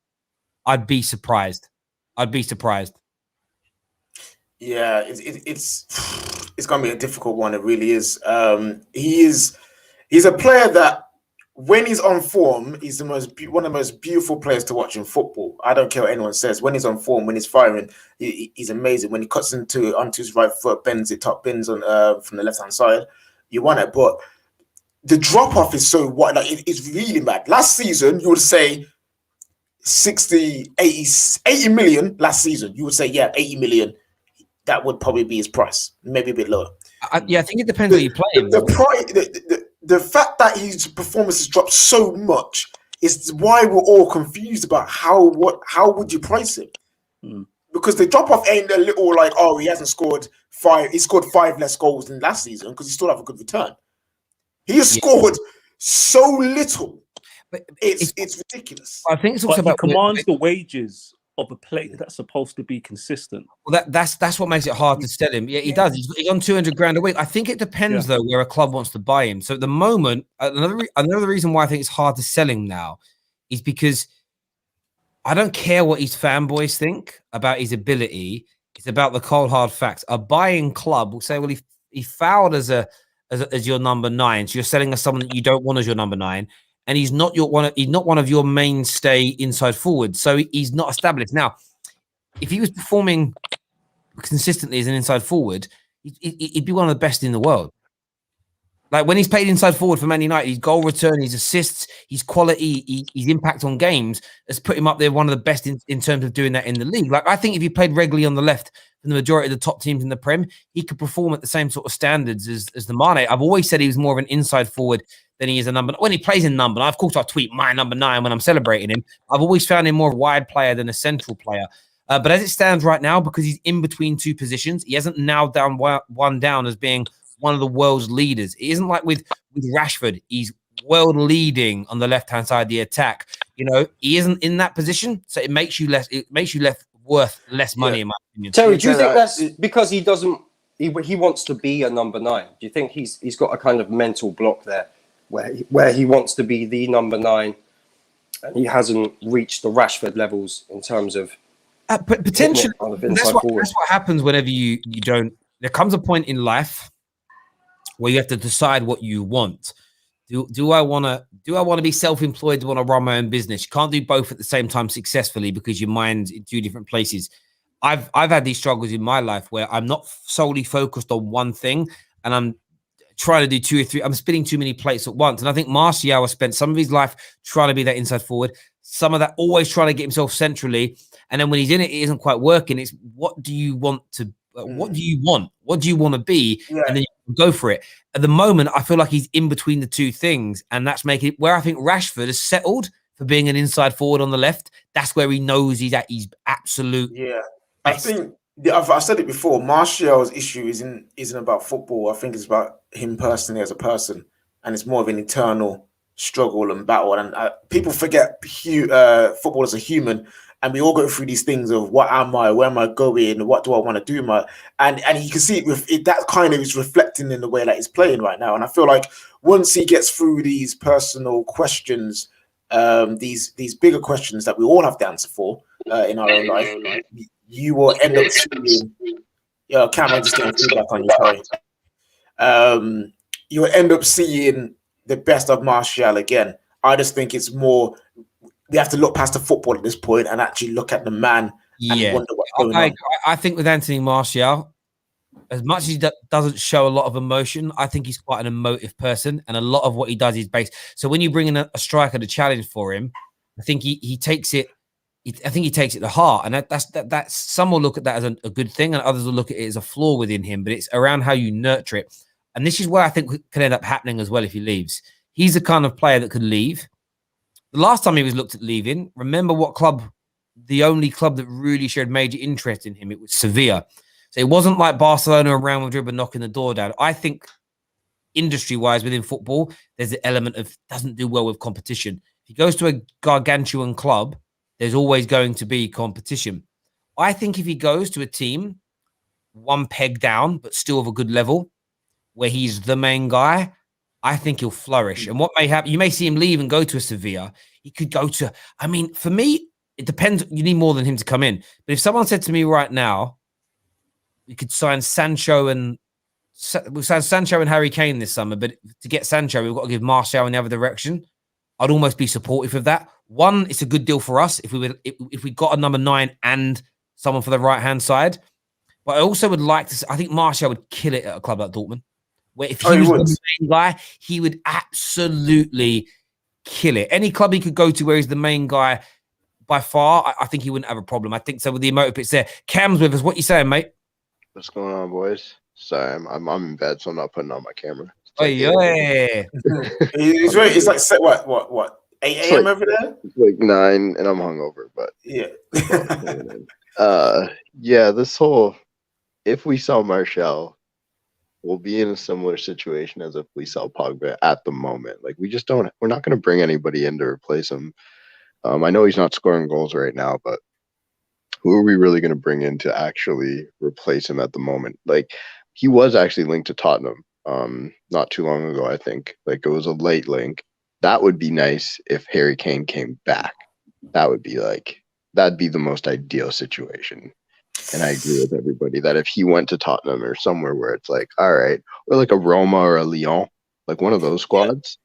I'd be surprised. Yeah, it's gonna be a difficult one. It really is. He's a player that when he's on form, he's one of the most beautiful players to watch in football. I don't care what anyone says. When he's on form, when he's firing, he's amazing. When he cuts onto his right foot, bends on from the left hand side, you want it. But the drop off is so wide. Like it's really mad. Last season, you would say 60, 80 million. Last season, you would say 80 million. That would probably be his price, maybe a bit lower. I think it depends where you play him. The fact that his performance has dropped so much is why we're all confused about how would you price him? Because the drop off ain't a little like, oh, he hasn't scored 5. He scored 5 less goals than last season because he still have a good return. He has scored so little. But it's ridiculous. I think it's also but about he commands the wages of a player that's supposed to be consistent. Well, that's what makes it hard to sell him. Yeah, he does. He's on 200 grand a week. I think it depends though where a club wants to buy him. So at the moment, another reason why I think it's hard to sell him now is because I don't care what his fanboys think about his ability. It's about the cold hard facts. A buying club will say, well, he fouled as your number 9, so you're selling us someone that you don't want as your number 9. And he's not one of your mainstay inside forwards, so he's not established. Now, if he was performing consistently as an inside forward, he'd be one of the best in the world. Like when he's played inside forward for Man United, his goal return, his assists, his quality, his impact on games has put him up there, one of the best in terms of doing that in the league. Like I think if he played regularly on the left in the majority of the top teams in the Prem, he could perform at the same sort of standards as the Mane. I've always said he was more of an inside forward than he is a number. When he plays in number 9, of course I tweet my number 9 when I'm celebrating him. I've always found him more a wide player than a central player. But as it stands right now, because he's in between 2 positions, he hasn't nailed down one down as being one of the world's leaders. It isn't like with Rashford. He's world leading on the left-hand side of the attack. You know, he isn't in that position, so it makes you worth less money, in my opinion. Terry, do you think that's because he wants to be a number 9? Do you think he's got a kind of mental block there where he wants to be the number 9 and he hasn't reached the Rashford levels in terms of potentially? That's what happens whenever you don't. There comes a point in life where you have to decide what you want. Do I want to be self-employed? Do I want to run my own business? You can't do both at the same time successfully because your mind's in 2 different places. I've had these struggles in my life where I'm not solely focused on one thing and I'm trying to do 2 or 3. I'm spinning too many plates at once. And I think Martial has spent some of his life trying to be that inside forward, some of that always trying to get himself centrally. And then when he's in it, it isn't quite working. It's what do you want to what do you want? What do you want to be? Yeah. And then you go for it. At the moment, I feel like he's in between the 2 things. And that's making it where I think Rashford has settled for being an inside forward on the left. That's where he knows he's at his absolute. Yeah. Best. I think I've said it before. Martial's issue isn't about football. I think it's about him personally as a person. And it's more of an internal struggle and battle. And people forget football as a human. And we all go through these things of what am I, where am I going, what do I want to do, and you can see that kind of is reflecting in the way that he's playing right now. And I feel like once he gets through these personal questions, these bigger questions that we all have to answer for in our own life, you will end up seeing. Cameron just getting feedback on you. Sorry. You will end up seeing the best of Martial again. I just think it's more. We have to look past the football at this point and actually look at the man and wonder what's going on. I think with Anthony Martial, as much as he doesn't show a lot of emotion, I think he's quite an emotive person, and a lot of what he does is based. So when you bring in a striker to challenge for him, I think he takes it. I think he takes it to heart, and that's some will look at that as a good thing, and others will look at it as a flaw within him. But it's around how you nurture it, and this is where I think could end up happening as well if he leaves. He's the kind of player that could leave. The last time he was looked at leaving, remember what club, the only club that really showed major interest in him, it was Sevilla. So it wasn't like Barcelona and Real Madrid were knocking the door down. I think industry-wise within football, there's an element of doesn't do well with competition. If he goes to a gargantuan club, there's always going to be competition. I think if he goes to a team, one peg down, but still of a good level, where he's the main guy, I think he'll flourish. And what may happen, you may see him leave and go to a Sevilla. He could go to, I mean, for me, it depends. You need more than him to come in. But if someone said to me right now, we could sign Sancho and Harry Kane this summer, but to get Sancho, we've got to give Martial in the other direction. I'd almost be supportive of that. One, it's a good deal for us if we got a number 9 and someone for the right-hand side. But I also would like to. I think Martial would kill it at a club like Dortmund, where if he was the main guy, he would absolutely kill it. Any club he could go to where he's the main guy, by far, I think he wouldn't have a problem. I think so with the emotive pitch there. Cam's with us. What you saying, mate? What's going on, boys? Sorry, I'm in bed, so I'm not putting on my camera. Oh yeah. It's like what 8 a.m. over there? It's like 9, and I'm hungover, but yeah. Yeah, this whole if we sell Martial, we'll be in a similar situation as if we sell Pogba at the moment. Like we're not going to bring anybody in to replace him. I know he's not scoring goals right now, but who are we really going to bring in to actually replace him at the moment? Like he was actually linked to Tottenham not too long ago, I think. Like it was a late link. That would be nice if Harry Kane came back. That'd be the most ideal situation. And I agree with everybody that if he went to Tottenham or somewhere where it's like, all right, or like a Roma or a Lyon, like one of those squads,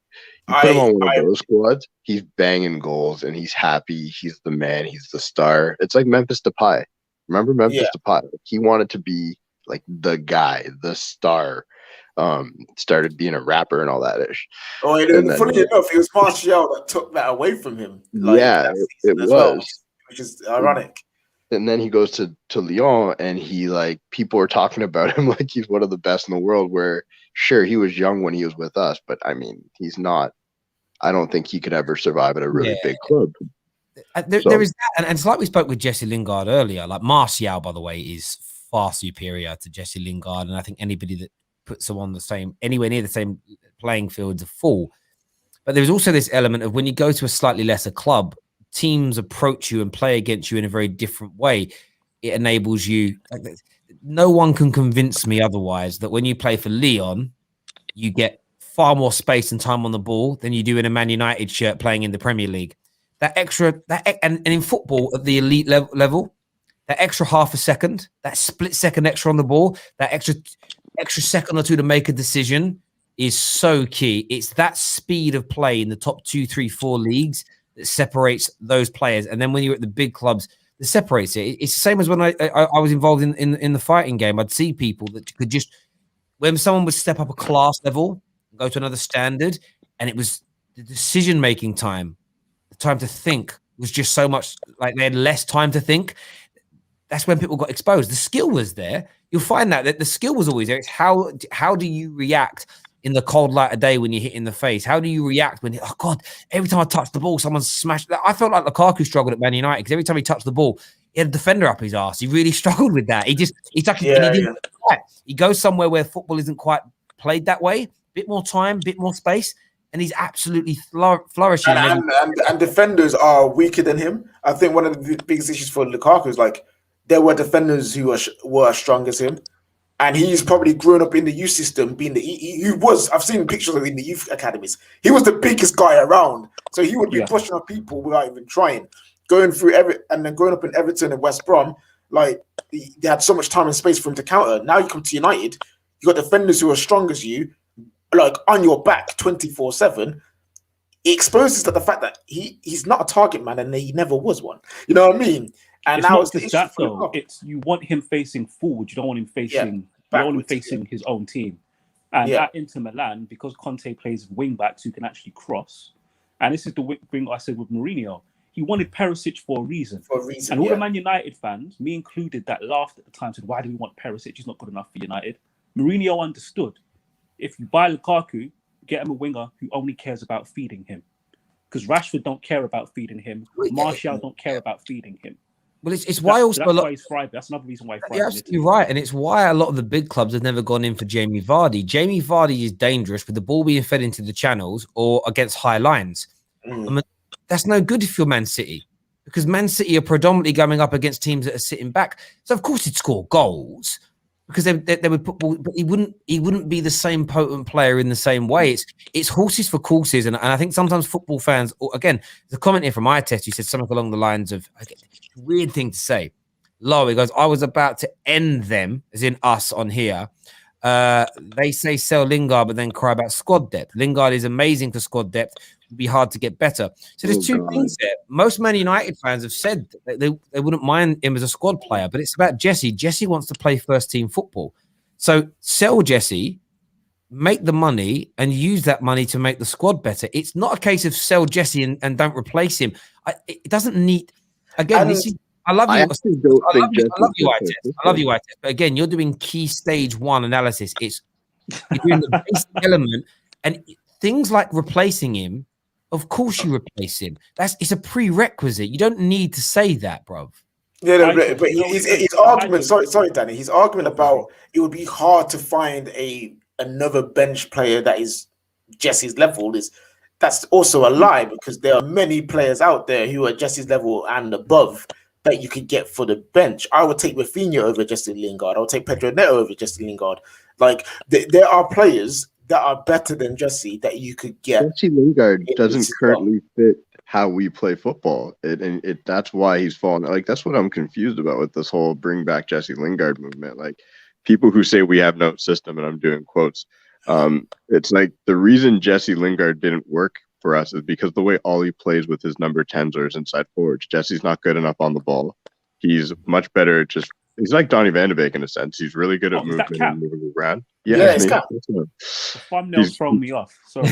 you put him on one of those squads, he's banging goals and he's happy. He's the man. He's the star. It's like Memphis Depay. Remember Memphis Depay? He wanted to be like the guy, the star. Started being a rapper and all that ish. Oh, and then, funny enough, it was Martial that took that away from him. Like, it was. Well, which is ironic. And then he goes to Lyon, and he people are talking about him like he's one of the best in the world. Where sure he was young when he was with us, but I mean he's not. I don't think he could ever survive at a really big club. There is that, and it's like we spoke with Jesse Lingard earlier. Like Martial, by the way, is far superior to Jesse Lingard, and I think anybody that puts him on anywhere near the same playing field is a fool. But there's also this element of when you go to a slightly lesser club, teams approach you and play against you in a very different way. It enables you. No one can convince me otherwise that when you play for Lyon, you get far more space and time on the ball than you do in a Man United shirt playing in the Premier League. And in football at the elite level, that extra half a second, that split second extra on the ball, that extra second or two to make a decision is so key. It's that speed of play in the top 2, 3, 4 leagues that separates those players. And then when you're at the big clubs, that separates it. It's the same as when I was involved in the fighting game. I'd see people that could just, when someone would step up a class level, go to another standard, and it was the decision-making time, the time to think was just so much, like they had less time to think. That's when people got exposed. The skill was there. You'll find that the skill was always there. It's how do you react in the cold light of day when you're hit in the face? How do you react when, oh God, every time I touch the ball, someone's smashed. I felt like Lukaku struggled at Man United because every time he touched the ball, he had a defender up his ass. He really struggled with that. He goes somewhere where football isn't quite played that way. Bit more time, bit more space, and he's absolutely flourishing. And defenders are weaker than him. I think one of the biggest issues for Lukaku is there were defenders who were as strong as him. And he's probably grown up in the youth system, being he was. I've seen pictures of him in the youth academies. He was the biggest guy around, so he would be pushing on people without even trying. Going up in Everton and West Brom, they had so much time and space for him to counter. Now you come to United, you got defenders who are strong as you, on your back 24/7. It exposes the fact that he's not a target man, and he never was one. You know what I mean? And it's now not it's just that though. It's you want him facing forward. You don't want him facing. You don't want him facing his own team. And at Inter Milan, because Conte plays wing backs who can actually cross, and this is the thing I said with Mourinho. He wanted Perisic for a reason. And all the Man United fans, me included, that laughed at the time, said, "Why do we want Perisic? He's not good enough for United." Mourinho understood. If you buy Lukaku, get him a winger who only cares about feeding him. Because Rashford don't care about feeding him. Martial don't care about feeding him. Well, it's why also that's why he's thriving. That's another reason why he's thriving. You're absolutely right, and it's why a lot of the big clubs have never gone in for Jamie Vardy. Jamie Vardy is dangerous with the ball being fed into the channels or against high lines. I mean, that's no good if you're Man City, because Man City are predominantly going up against teams that are sitting back. So of course he'd score goals because they would put ball, but he wouldn't be the same potent player in the same way. It's horses for courses, and I think sometimes football fans, again, the comment here from my test, who said something along the lines of, weird thing to say. Low, he goes, I was about to end them, as in us on here. They say sell Lingard, but then cry about squad depth. Lingard is amazing for squad depth. It'd be hard to get better. So there's two things there. Most Man United fans have said that they wouldn't mind him as a squad player, but it's about Jesse. Jesse wants to play first team football. So sell Jesse, make the money, and use that money to make the squad better. It's not a case of sell Jesse and don't replace him. It doesn't need, again, this is, I love you. I love you, Ites. But again, you're doing key stage 1 analysis. You're doing the basic element, and things like replacing him. Of course, you replace him. It's a prerequisite. You don't need to say that, bro. Yeah, no, but his argument. Sorry, Danny. His argument about it would be hard to find another bench player that is Jesse's level that's also a lie, because there are many players out there who are Jesse's level and above that you could get for the bench. I would take Rafinha over Jesse Lingard. I would take Pedro Neto over Jesse Lingard. Like there are players that are better than Jesse that you could get. Jesse Lingard doesn't currently fit how we play football. That's why he's fallen. Like, that's what I'm confused about with this whole bring back Jesse Lingard movement. Like, people who say we have no system, and I'm doing quotes. It's like the reason Jesse Lingard didn't work for us is because the way Ollie plays with his number 10s or his inside forwards. Jesse's not good enough on the ball. He's much better at he's like Donny van de Beek in a sense. He's really good at moving and moving around. Yeah, it's Cap. The thumbnail's throwing me off. Sorry.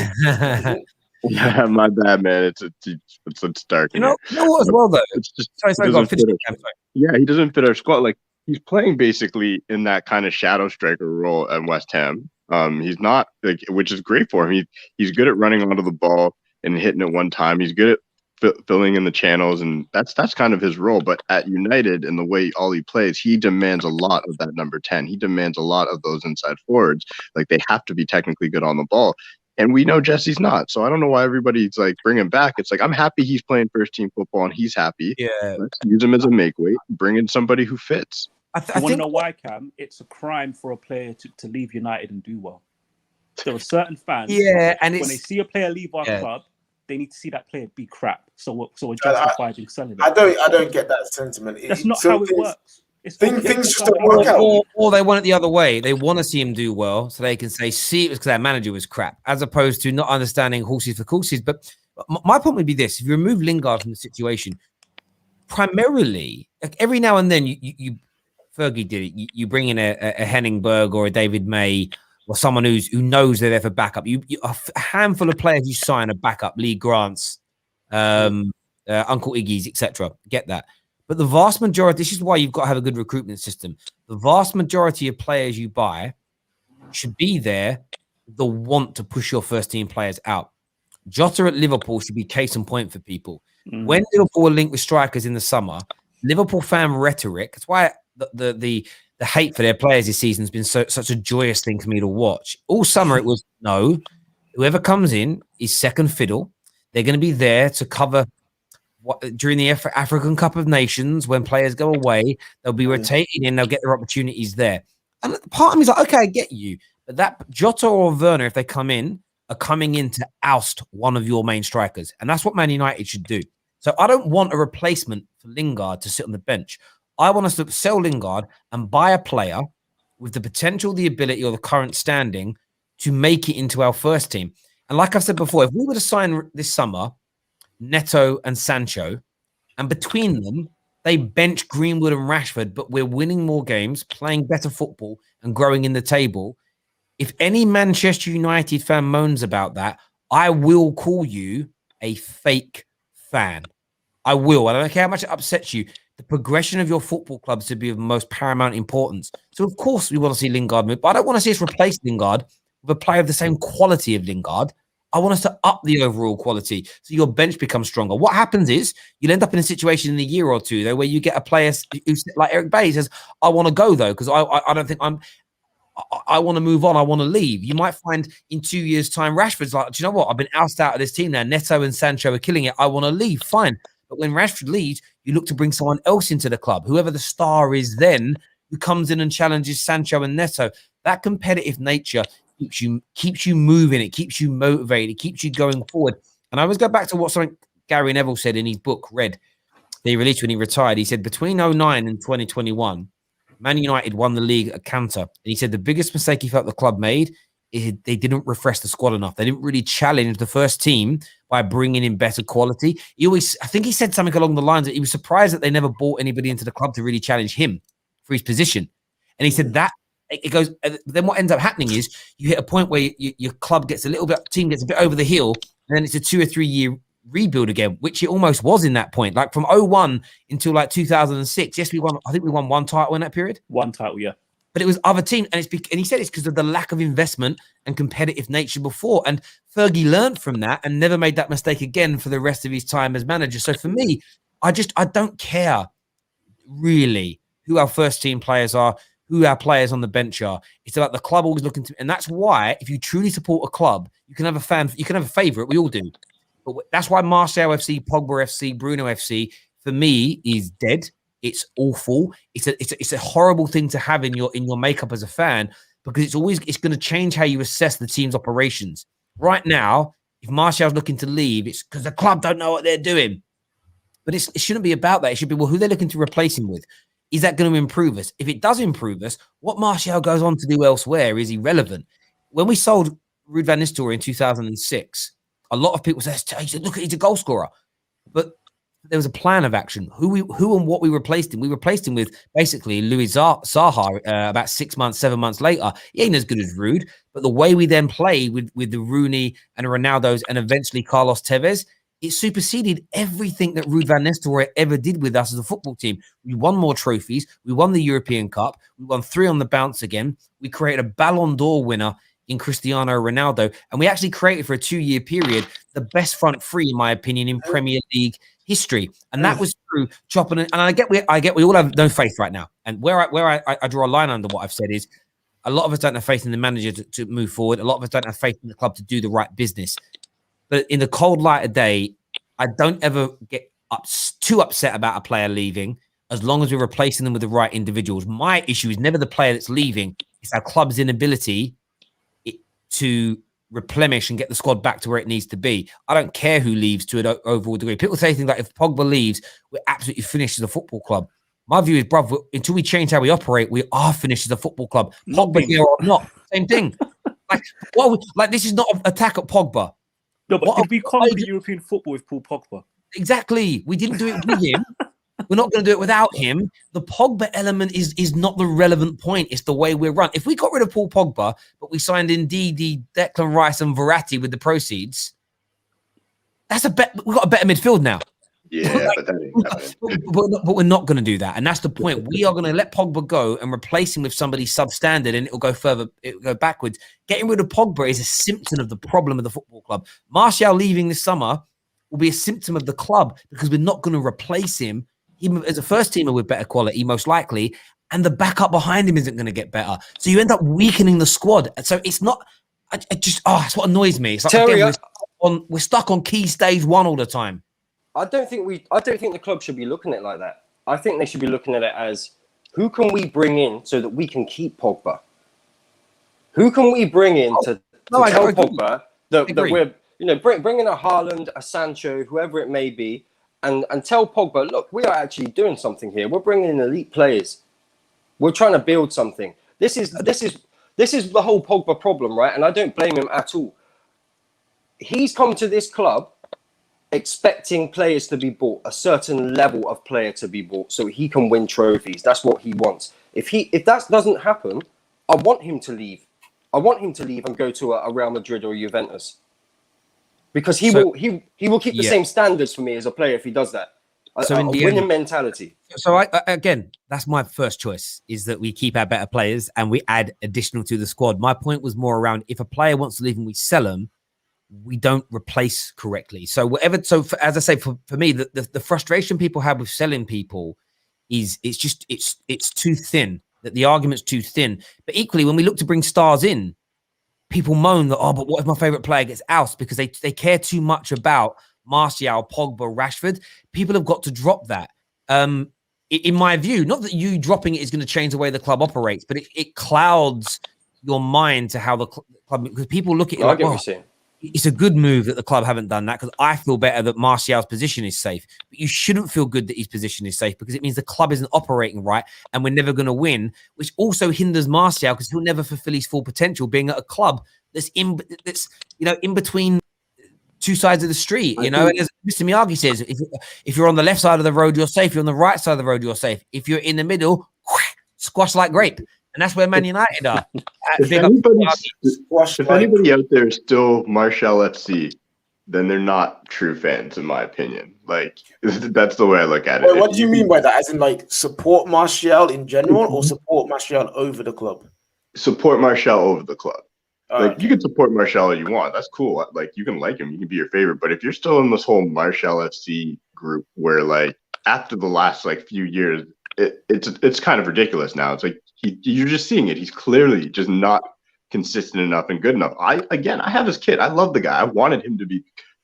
Yeah, my bad, man. It's dark. You know what as well though? It's just he doesn't fit our squad. Like, he's playing basically in that kind of shadow striker role at West Ham. He's not like, which is great for him. He's good at running onto the ball and hitting it one time. He's good at filling in the channels, and that's kind of his role. But at United, and the way Ollie plays, he demands a lot of that number 10. He demands a lot of those inside forwards. Like, they have to be technically good on the ball, and we know Jesse's not. So I don't know why everybody's like, bring him back. It's like, I'm happy he's playing first team football and he's happy. Yeah, let's use him as a make weight. Bring in somebody who fits. I want to know why, Cam? It's a crime for a player to leave United and do well. There are certain fans, and when they see a player leave our club, they need to see that player be crap. So we're justified in selling it. I don't get that sentiment. That's not how it works. Things just don't work out. Or they want it the other way. They want to see him do well, so they can say, "See, it was because their manager was crap," as opposed to not understanding horses for courses. But my point would be this: if you remove Lingard from the situation, primarily, like every now and then, you Fergie did it. You bring in a Henningberg or a David May, or someone who knows they're there for backup. A handful of players you sign a backup, Lee Grants, Uncle Iggy's, etc. Get that. But the vast majority, this is why you've got to have a good recruitment system. The vast majority of players you buy should be there, the want to push your first team players out. Jota at Liverpool should be case in point for people. When Liverpool were linked with strikers in the summer, Liverpool fan rhetoric, that's why the hate for their players this season has been such a joyous thing for me to watch. All summer it was, no, whoever comes in is second fiddle. They're going to be there to cover during the African Cup of Nations. When players go away, they'll be rotating in, they'll get their opportunities there. And part of me is like, okay, I get you. But that Jota or Werner, if they come in, are coming in to oust one of your main strikers. And that's what Man United should do. So I don't want a replacement for Lingard to sit on the bench. I want us to sell Lingard and buy a player with the potential, the ability, or the current standing to make it into our first team. And like I've said before, if we were to sign this summer Neto and Sancho, and between them, they bench Greenwood and Rashford, but we're winning more games, playing better football, and growing in the table. If any Manchester United fan moans about that, I will call you a fake fan. I will. I don't care how much it upsets you. The progression of your football club should be of most paramount importance. So, of course, we want to see Lingard move, but I don't want to see us replace Lingard with a player of the same quality of Lingard. I want us to up the overall quality so your bench becomes stronger. What happens is you'll end up in a situation in a year or two, though, where you get a player who's like Eric Bailly says, I want to go, though, because I don't think I want to move on. I want to leave. You might find in 2 years' time, Rashford's like, do you know what? I've been ousted out of this team now. Neto and Sancho are killing it. I want to leave. Fine. But when Rashford leaves, you look to bring someone else into the club. Whoever the star is then, who comes in and challenges Sancho and Neto. That competitive nature keeps you moving. It keeps you motivated. It keeps you going forward. And I always go back to what something Gary Neville said in his book, Red, that he released when he retired. He said between 2009 and 2021, Man United won the league at Cantor. And he said the biggest mistake he felt the club made is they didn't refresh the squad enough. They didn't really challenge the first team by bringing in better quality. I think he said something along the lines that he was surprised that they never bought anybody into the club to really challenge him for his position. And he said that it goes, then what ends up happening is you hit a point where your club gets team gets a bit over the hill, and then it's a 2 or 3 year rebuild again, which it almost was in that point. Like from 2001 until like 2006. Yes, I think we won one title in that period. One title, yeah. But it was other teams, and he said it's because of the lack of investment and competitive nature before. And Fergie learned from that and never made that mistake again for the rest of his time as manager. So for me, I don't care really who our first team players are, who our players on the bench are. It's about the club always looking to, and that's why if you truly support a club, you can have a fan, you can have a favorite. We all do, but that's why Martial FC, Pogba FC, Bruno FC for me is dead. It's awful. It's a horrible thing to have in your makeup as a fan, because it's going to change how you assess the team's operations. Right now, if Martial's looking to leave, it's because the club don't know what they're doing. But it shouldn't be about that. It should be, well, who they're looking to replace him with. Is that going to improve us? If it does improve us, what Martial goes on to do elsewhere is irrelevant. When we sold Ruud van Nistelrooy in 2006, a lot of people said, look, he's a goal scorer. But there was a plan of action. Who and what we replaced him. We replaced him with basically Louis Zaha about 6 months, 7 months later. He ain't as good as Ruud, but the way we then play with the Rooney and Ronaldo's and eventually Carlos Tevez, it superseded everything that Ruud van Nistelrooy ever did with us as a football team. We won more trophies. We won the European Cup. We won 3 on the bounce again. We created a Ballon d'Or winner in Cristiano Ronaldo, and we actually created for a 2-year period the best front three, in my opinion, in Premier League history. And that was through chopping. And I get we all have no faith right now. And where I draw a line under what I've said is a lot of us don't have faith in the manager to move forward. A lot of us don't have faith in the club to do the right business. But in the cold light of day, I don't ever get too upset about a player leaving as long as we're replacing them with the right individuals. My issue is never the player that's leaving. It's our club's inability to replenish and get the squad back to where it needs to be. I don't care who leaves to an overall degree. People say things like, if Pogba leaves, we're absolutely finished as a football club. My view is, bruv, until we change how we operate, we are finished as a football club. Pogba here or not, same thing. This is not an attack at Pogba. No, but did we conquer European football with Paul Pogba? Exactly. We didn't do it with him. We're not going to do it without him. The Pogba element is not the relevant point. It's the way we're run. If we got rid of Paul Pogba, but we signed in Ndidi, Declan Rice, and Verratti with the proceeds, we've got a better midfield now. Yeah, but that ain't happening. But we're not going to do that, and that's the point. We are going to let Pogba go and replace him with somebody substandard, and it'll go further. It'll go backwards. Getting rid of Pogba is a symptom of the problem of the football club. Martial leaving this summer will be a symptom of the club, because we're not going to replace him as a first teamer with better quality, most likely, and the backup behind him isn't going to get better. So you end up weakening the squad. So it's not. It's what annoys me. It's like, Terry, again, we're stuck on key stage 1 all the time. I don't think the club should be looking at it like that. I think they should be looking at it as, who can we bring in so that we can keep Pogba? Who can we bring in to tell Pogba that we're bring in a Haaland, a Sancho, whoever it may be, and tell Pogba, look, we are actually doing something here. We're bringing in elite players. We're trying to build something. This is the whole Pogba problem, right? And I don't blame him at all. He's come to this club expecting players to be bought, a certain level of player to be bought, so he can win trophies. That's what he wants. If that doesn't happen, I want him to leave. I want him to leave and go to a Real Madrid or Juventus, because he will keep the same standards for me as a player if he does that. So a winning mentality. So again, that's my first choice, is that we keep our better players and we add additional to the squad. My point was more around, if a player wants to leave and we sell them, we don't replace correctly. So whatever. So as I say, for me, the frustration people have with selling people is it's too thin. That the argument's too thin. But equally, when we look to bring stars in, people moan that, oh, but what if my favorite player gets ousted, because they care too much about Martial, Pogba, Rashford. People have got to drop that. In my view, not that you dropping it is going to change the way the club operates, but it clouds your mind to how the club, because people look at it like, oh, it's a good move that the club haven't done that, because I feel better that Martial's position is safe. But you shouldn't feel good that his position is safe, because it means the club isn't operating right and we're never going to win, which also hinders Martial, because he'll never fulfill his full potential being at a club that's in between two sides of the street, and as Mr. Miyagi says, if you're on the left side of the road, you're safe. You're on the right side of the road, you're safe. If you're in the middle, squash like grape. And that's where Man United are. If anybody out there is still Martial FC, then they're not true fans, in my opinion. Like, that's the way I look at it. Wait, what do you mean by that? As in, like, support Martial in general, or support Martial over the club? Support Martial over the club. You can support Martial all you want. That's cool. Like, you can like him. You can be your favorite. But if you're still in this whole Martial FC group where, like, after the last, like, few years, it's kind of ridiculous now. It's like you're just seeing it. He's clearly just not consistent enough and good enough. I have his kid. I love the guy. I wanted him to be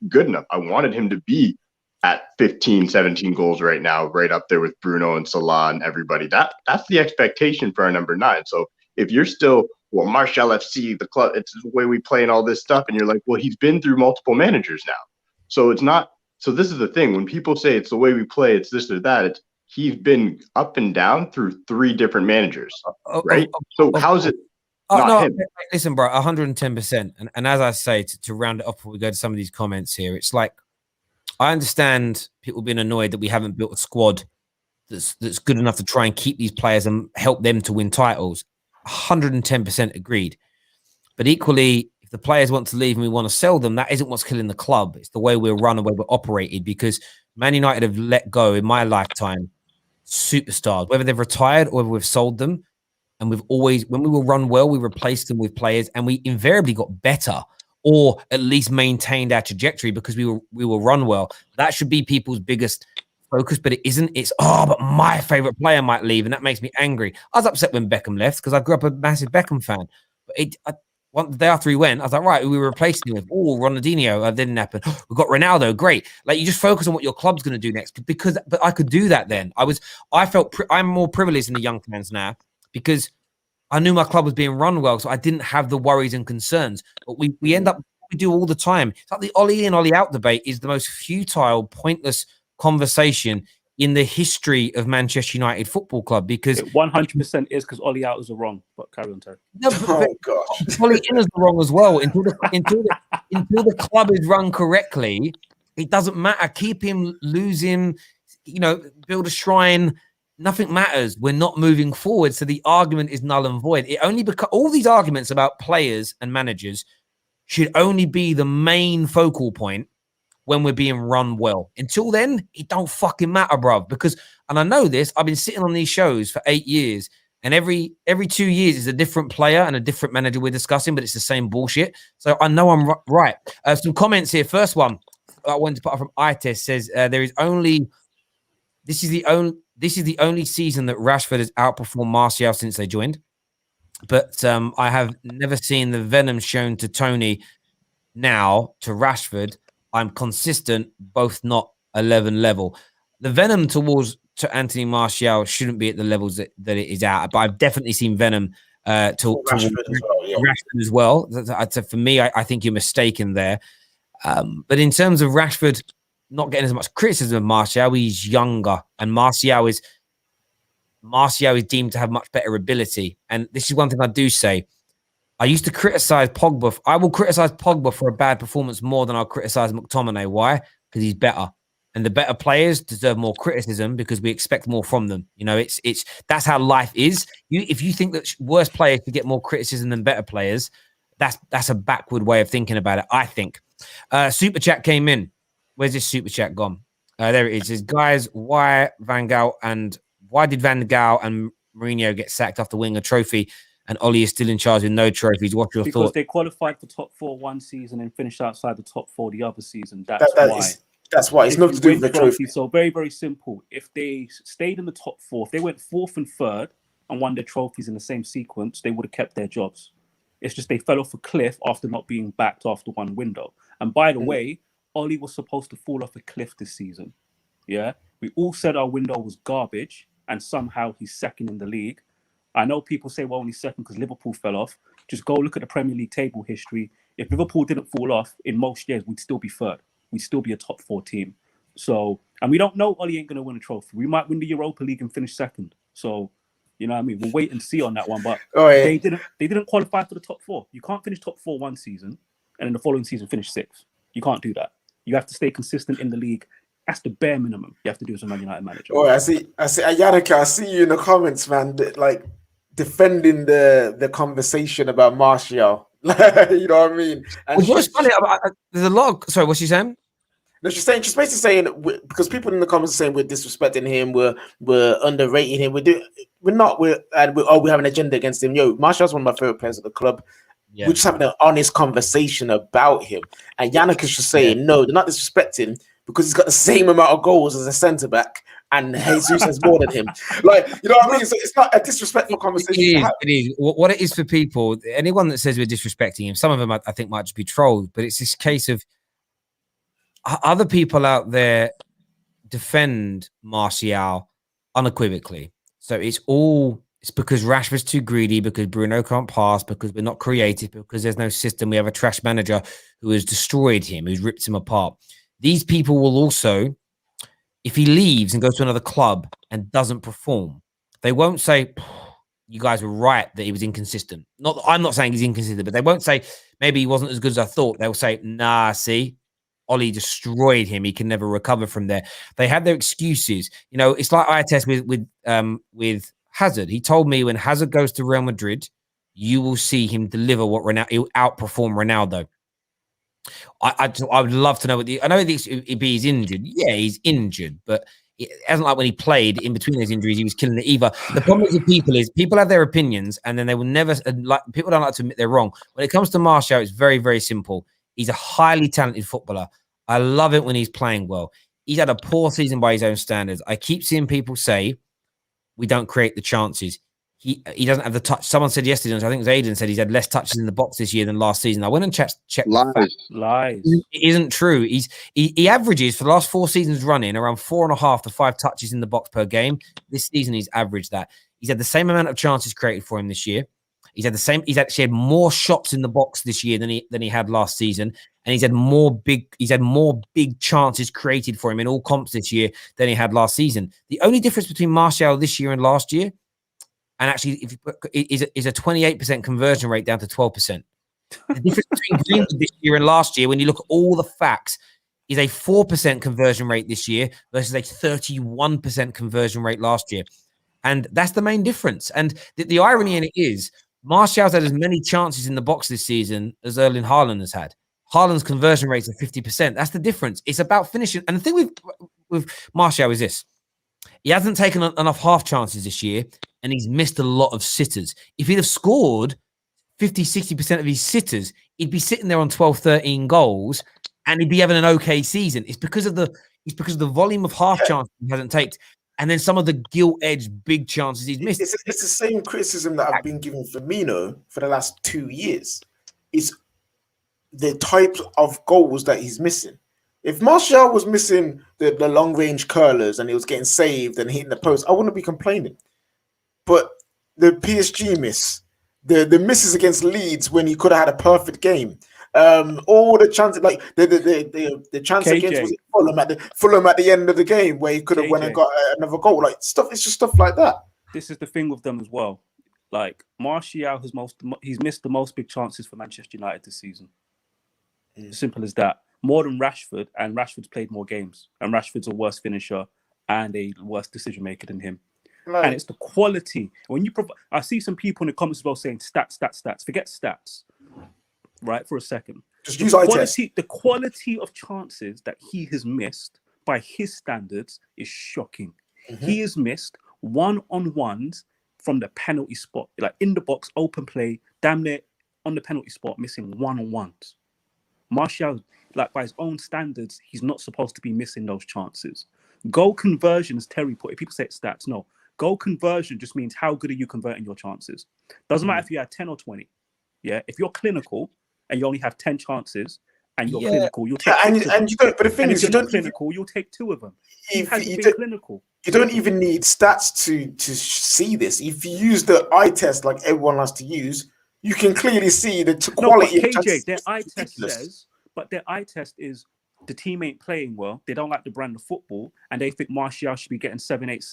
good enough. I wanted him to be at 15, 17 goals right now, right up there with Bruno and Salah and everybody. That's the expectation for our number 9. So if you're still, well, Martial FC, the club, it's the way we play and all this stuff, and you're like, well, he's been through multiple managers now. So it's not. So this is the thing. When people say it's the way we play, it's this or that, he's been up and down through 3 different managers, right? So how's it not him? Listen, bro, 110%. And as I say, to round it up before we go to some of these comments here, it's like, I understand people being annoyed that we haven't built a squad that's good enough to try and keep these players and help them to win titles. 110% agreed. But equally, if the players want to leave and we want to sell them, that isn't what's killing the club. It's the way we're run, the way we're operated, because Man United have let go in my lifetime superstars, whether they've retired or whether we've sold them. And we've always, when we will run well, we replaced them with players, and we invariably got better, or at least maintained our trajectory because we will run well. That should be people's biggest focus, but it isn't. It's, but my favorite player might leave, and that makes me angry. I was upset when Beckham left because I grew up a massive Beckham fan. But the day after he went, I was like, right, we were replacing him with, Ronaldinho. That didn't happen. We got Ronaldo. Great. Like, you just focus on what your club's going to do next, but I could do that then. I'm more privileged than the young fans now because I knew my club was being run well, so I didn't have the worries and concerns. But we end up, we do all the time. It's like the Ollie in, Ollie out debate is the most futile, pointless conversation in the history of Manchester United Football Club, because it 100% is because Ollie out is wrong. But carry on, Terry. No, but Ollie in is wrong as well. Until the club is run correctly, it doesn't matter. Keep him, lose him, build a shrine. Nothing matters. We're not moving forward. So the argument is null and void. It only because all these arguments about players and managers should only be the main focal point when we're being run well. Until then, it don't fucking matter, bruv. Because, and I know this, I've been sitting on these shows for 8 years, and every 2 years is a different player and a different manager we're discussing, but it's the same bullshit. So I know I'm right. Some comments here. First one, I wanted to put up from iTest says this is the only season that Rashford has outperformed Martial since they joined. But I have never seen the venom shown to Tony now to Rashford. I'm consistent, both not 11 level. The venom to Anthony Martial shouldn't be at the levels that it is at. But I've definitely seen venom to Rashford as well. So for me, I think you're mistaken there. But in terms of Rashford not getting as much criticism of Martial, he's younger, and Martial is deemed to have much better ability. And this is one thing I do say. I used to criticize Pogba. I will criticize Pogba for a bad performance more than I'll criticize McTominay. Why? Because he's better. And the better players deserve more criticism because we expect more from them. It's that's how life is. If you think that worse players could get more criticism than better players, that's a backward way of thinking about it, I think. Super chat came in. Where's this super chat gone? There it is. It says, guys, why did Van Gaal and Mourinho get sacked after winning a trophy and Ollie is still in charge with no trophies. What's your Because thought? they qualified for top 4 one season and finished outside the top 4 the other season. That's why. That's why. It's If nothing you to do win with the trophy. trophies, so very, very simple. If they stayed in the top 4, if they went 4th and 3rd and won their trophies in the same sequence, they would have kept their jobs. It's just they fell off a cliff after not being backed after one window. And by the way, Ollie was supposed to fall off a cliff this season. Yeah, we all said our window was garbage, and somehow he's second in the league. I know people say, well, only second because Liverpool fell off. Just go look at the Premier League table history. If Liverpool didn't fall off in most years, we'd still be 3rd. We'd still be a top 4 team. So, and we don't know Ollie ain't going to win a trophy. We might win the Europa League and finish 2nd. So, you know what I mean? We'll wait and see on that one. But they didn't qualify for the top 4. You can't finish top 4 one season and in the following season finish 6th. You can't do that. You have to stay consistent in the league. That's the bare minimum you have to do as a Man United manager. Oh, I see, Yannick, I see you in the comments, man. Like defending the conversation about Martial. You know what I mean? And well, what's funny? There's a lot of. Sorry, what's she saying? No, she's basically saying because people in the comments are saying we're disrespecting him, we're underrating him, we have an agenda against him. Yo, Martial's one of my favorite players of the club. Yeah. We're just having an honest conversation about him. And Yannick is just saying, no, they're not disrespecting because he's got the same amount of goals as a centre back, and Jesus has more than him. Like, you know what I mean? So it's not a disrespectful conversation. It is. What it is for people, anyone that says we're disrespecting him, some of them I think might just be trolled, but it's this case of other people out there defend Martial unequivocally. So it's because Rashford's too greedy, because Bruno can't pass, because we're not creative, because there's no system. We have a trash manager who has destroyed him, who's ripped him apart. These people will also, if he leaves and goes to another club and doesn't perform, they won't say, you guys were right that he was inconsistent. I'm not saying he's inconsistent, but they won't say, maybe he wasn't as good as I thought. They'll say, nah, see, Ollie destroyed him. He can never recover from there. They had their excuses. You know, it's like I test with Hazard. He told me when Hazard goes to Real Madrid, you will see him deliver he'll outperform Ronaldo. I would love to know I know he's injured. Yeah, he's injured, but it hasn't like when he played in between those injuries, he was killing it either. The problem with people have their opinions, and then they will never people don't like to admit they're wrong. When it comes to Martial, it's very, very simple. He's a highly talented footballer. I love it when he's playing well. He's had a poor season by his own standards. I keep seeing people say we don't create the chances. He doesn't have the touch. Someone said yesterday, I think it was Aiden, said he's had less touches in the box this year than last season. I went and checked. Lies. It isn't true. He averages for the last 4 seasons running around 4.5 to 5 touches in the box per game. This season he's averaged that. He's had the same amount of chances created for him this year. He's actually had more shots in the box this year than he had last season, and he's had more big chances created for him in all comps this year than he had last season. The only difference between Martial this year and last year, and actually, if you put, is a 28% conversion rate down to 12%. The difference between Greenwood this year and last year, when you look at all the facts, is a 4% conversion rate this year versus a 31% conversion rate last year. And that's the main difference. And the irony in it is, Martial's had as many chances in the box this season as Erling Haaland has had. Haaland's conversion rates are 50%. That's the difference. It's about finishing. And the thing with Martial is this. He hasn't taken enough half chances this year, and he's missed a lot of sitters. If he'd have scored 50, 60% of his sitters, he'd be sitting there on 12, 13 goals, and he'd be having an okay season. It's because of the volume of half chances he hasn't taken, and then some of the gilt-edged big chances he's missed. It's the same criticism that I've been giving Firmino for the last 2 years. It's the type of goals that he's missing. If Martial was missing the long-range curlers and he was getting saved and hitting the post, I wouldn't be complaining. But the PSG miss, the misses against Leeds when he could have had a perfect game, all the chances, like the chance against Fulham at the end of the game where he could have went and got another goal, like stuff. It's just stuff like that. This is the thing with them as well. Like Martial he's missed the most big chances for Manchester United this season. Simple as that. More than Rashford, and Rashford's played more games, and Rashford's a worse finisher and a worse decision maker than him. Right. And it's the quality. When you I see some people in the comments as well saying stats. Forget stats, right? For a second, just use eye test. The quality of chances that he has missed by his standards is shocking. Mm-hmm. He has missed 1-on-1s from the penalty spot, like in the box, open play, damn near on the penalty spot, missing one-on-ones. Martial, like by his own standards, he's not supposed to be missing those chances. Goal conversion, as Terry put it, people say it's stats. No, goal conversion just means how good are you converting your chances. Doesn't matter if you had 10 or 20. Yeah, if you're clinical and you only have 10 chances and you're clinical, you'll take and you don't. But the thing is, you don't clinical. You'll take 2 of them. He hasn't been clinical. You don't even need stats to see this. If you use the eye test like everyone likes to use, you can clearly see the quality. No, but KJ, their eye test says, but their eye test is the team ain't playing well. They don't like the brand of football, and they think Martial should be getting 7-8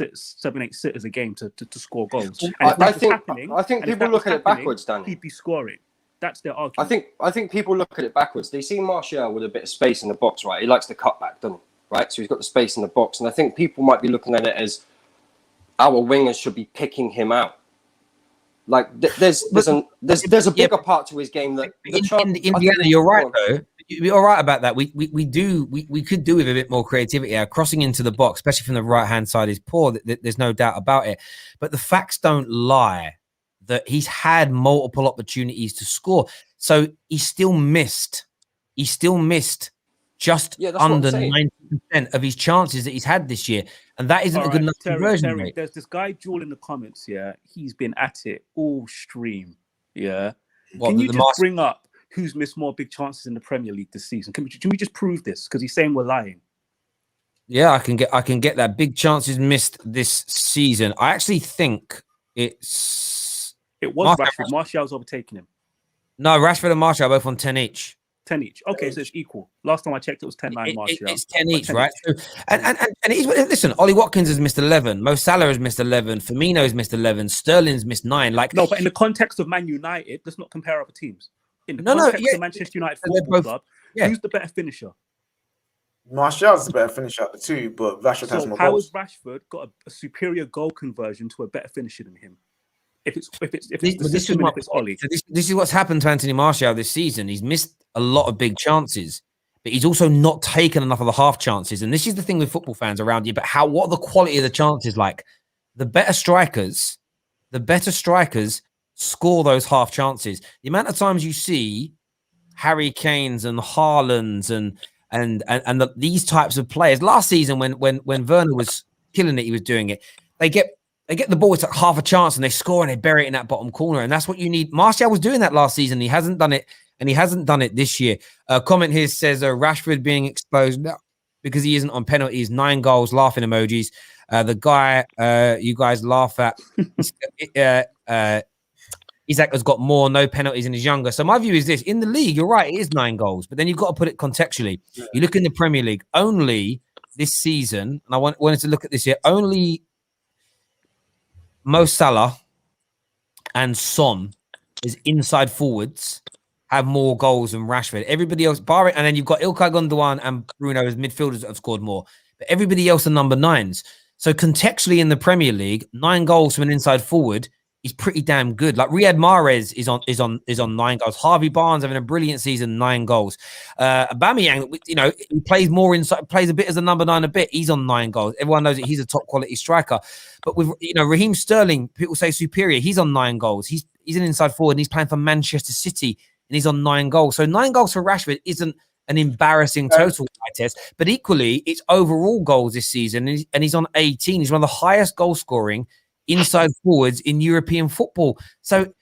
sitters a game to score goals. And I think people look at it backwards, Danny. He'd be scoring. That's their argument. I think people look at it backwards. They see Martial with a bit of space in the box, right? He likes to cut back, doesn't he? Right, so he's got the space in the box, and I think people might be looking at it as our wingers should be picking him out. Like there's a bigger part to his game that in Indiana. You're right though. You're right about that. We could do with a bit more creativity. Crossing into the box, especially from the right hand side, is poor. There's no doubt about it. But the facts don't lie. That he's had multiple opportunities to score, so he still missed. Just under 90% of his chances that he's had this year. And that isn't a good enough conversion rate. There's this guy, Jewel, in the comments, he's been at it all stream, Can you just bring up who's missed more big chances in the Premier League this season? Can we just prove this? Because he's saying we're lying. Yeah, I can get that. Big chances missed this season. I actually think it was Rashford. Martial's overtaking him. No, Rashford and Martial are both on 10 each. 10 each. Okay, so it's equal. Last time I checked, it was 10-9 Martial. It's 10 each, right? So, and listen, Ollie Watkins has missed 11. Mo Salah has missed 11. Firmino's missed 11. Sterling's missed 9. No, but in the context of Man United, let's not compare other teams. In the context of Manchester United Football Club, who's the better finisher? Martial's the better finisher out of the two, but Rashford has more goals. How has Rashford got a superior goal conversion to a better finisher than him? If it's Ollie. So this is what's happened to Anthony Martial this season. He's missed a lot of big chances, but he's also not taken enough of the half chances. And this is the thing with football fans around you. But what are the quality of the chances like? The better strikers score those half chances. The amount of times you see Harry Kane's and Haaland's and these types of players last season when Werner was killing it, he was doing it. They get the ball, it's like half a chance, and they score and they bury it in that bottom corner. And that's what you need. Martial was doing that last season. He hasn't done it, and he hasn't done it this year. A comment here says Rashford being exposed because he isn't on penalties. 9 goals, laughing emojis. The guy you guys laugh at, Isaac has got more, no penalties, and he's younger. So my view is this. In the league, you're right, it is 9 goals. But then you've got to put it contextually. Yeah. You look in the Premier League, only this season, and I wanted to look at this here, only Mo Salah and Son as inside forwards have more goals than Rashford. Everybody else, and then you've got Ilkay Gundogan and Bruno as midfielders that have scored more. But everybody else are number 9s. So contextually in the Premier League, 9 goals from an inside forward is pretty damn good. Like Riyad Mahrez is on 9 goals. Harvey Barnes having a brilliant season, 9 goals. Aubameyang, he plays more inside, plays a bit as a number 9 a bit. He's on 9 goals. Everyone knows that he's a top quality striker. But with Raheem Sterling, people say superior. He's on 9 goals. He's an inside forward and he's playing for Manchester City and he's on 9 goals. So 9 goals for Rashford isn't an embarrassing total test, but equally it's overall goals this season and he's on 18. He's one of the highest goal scoring inside forwards in European football. So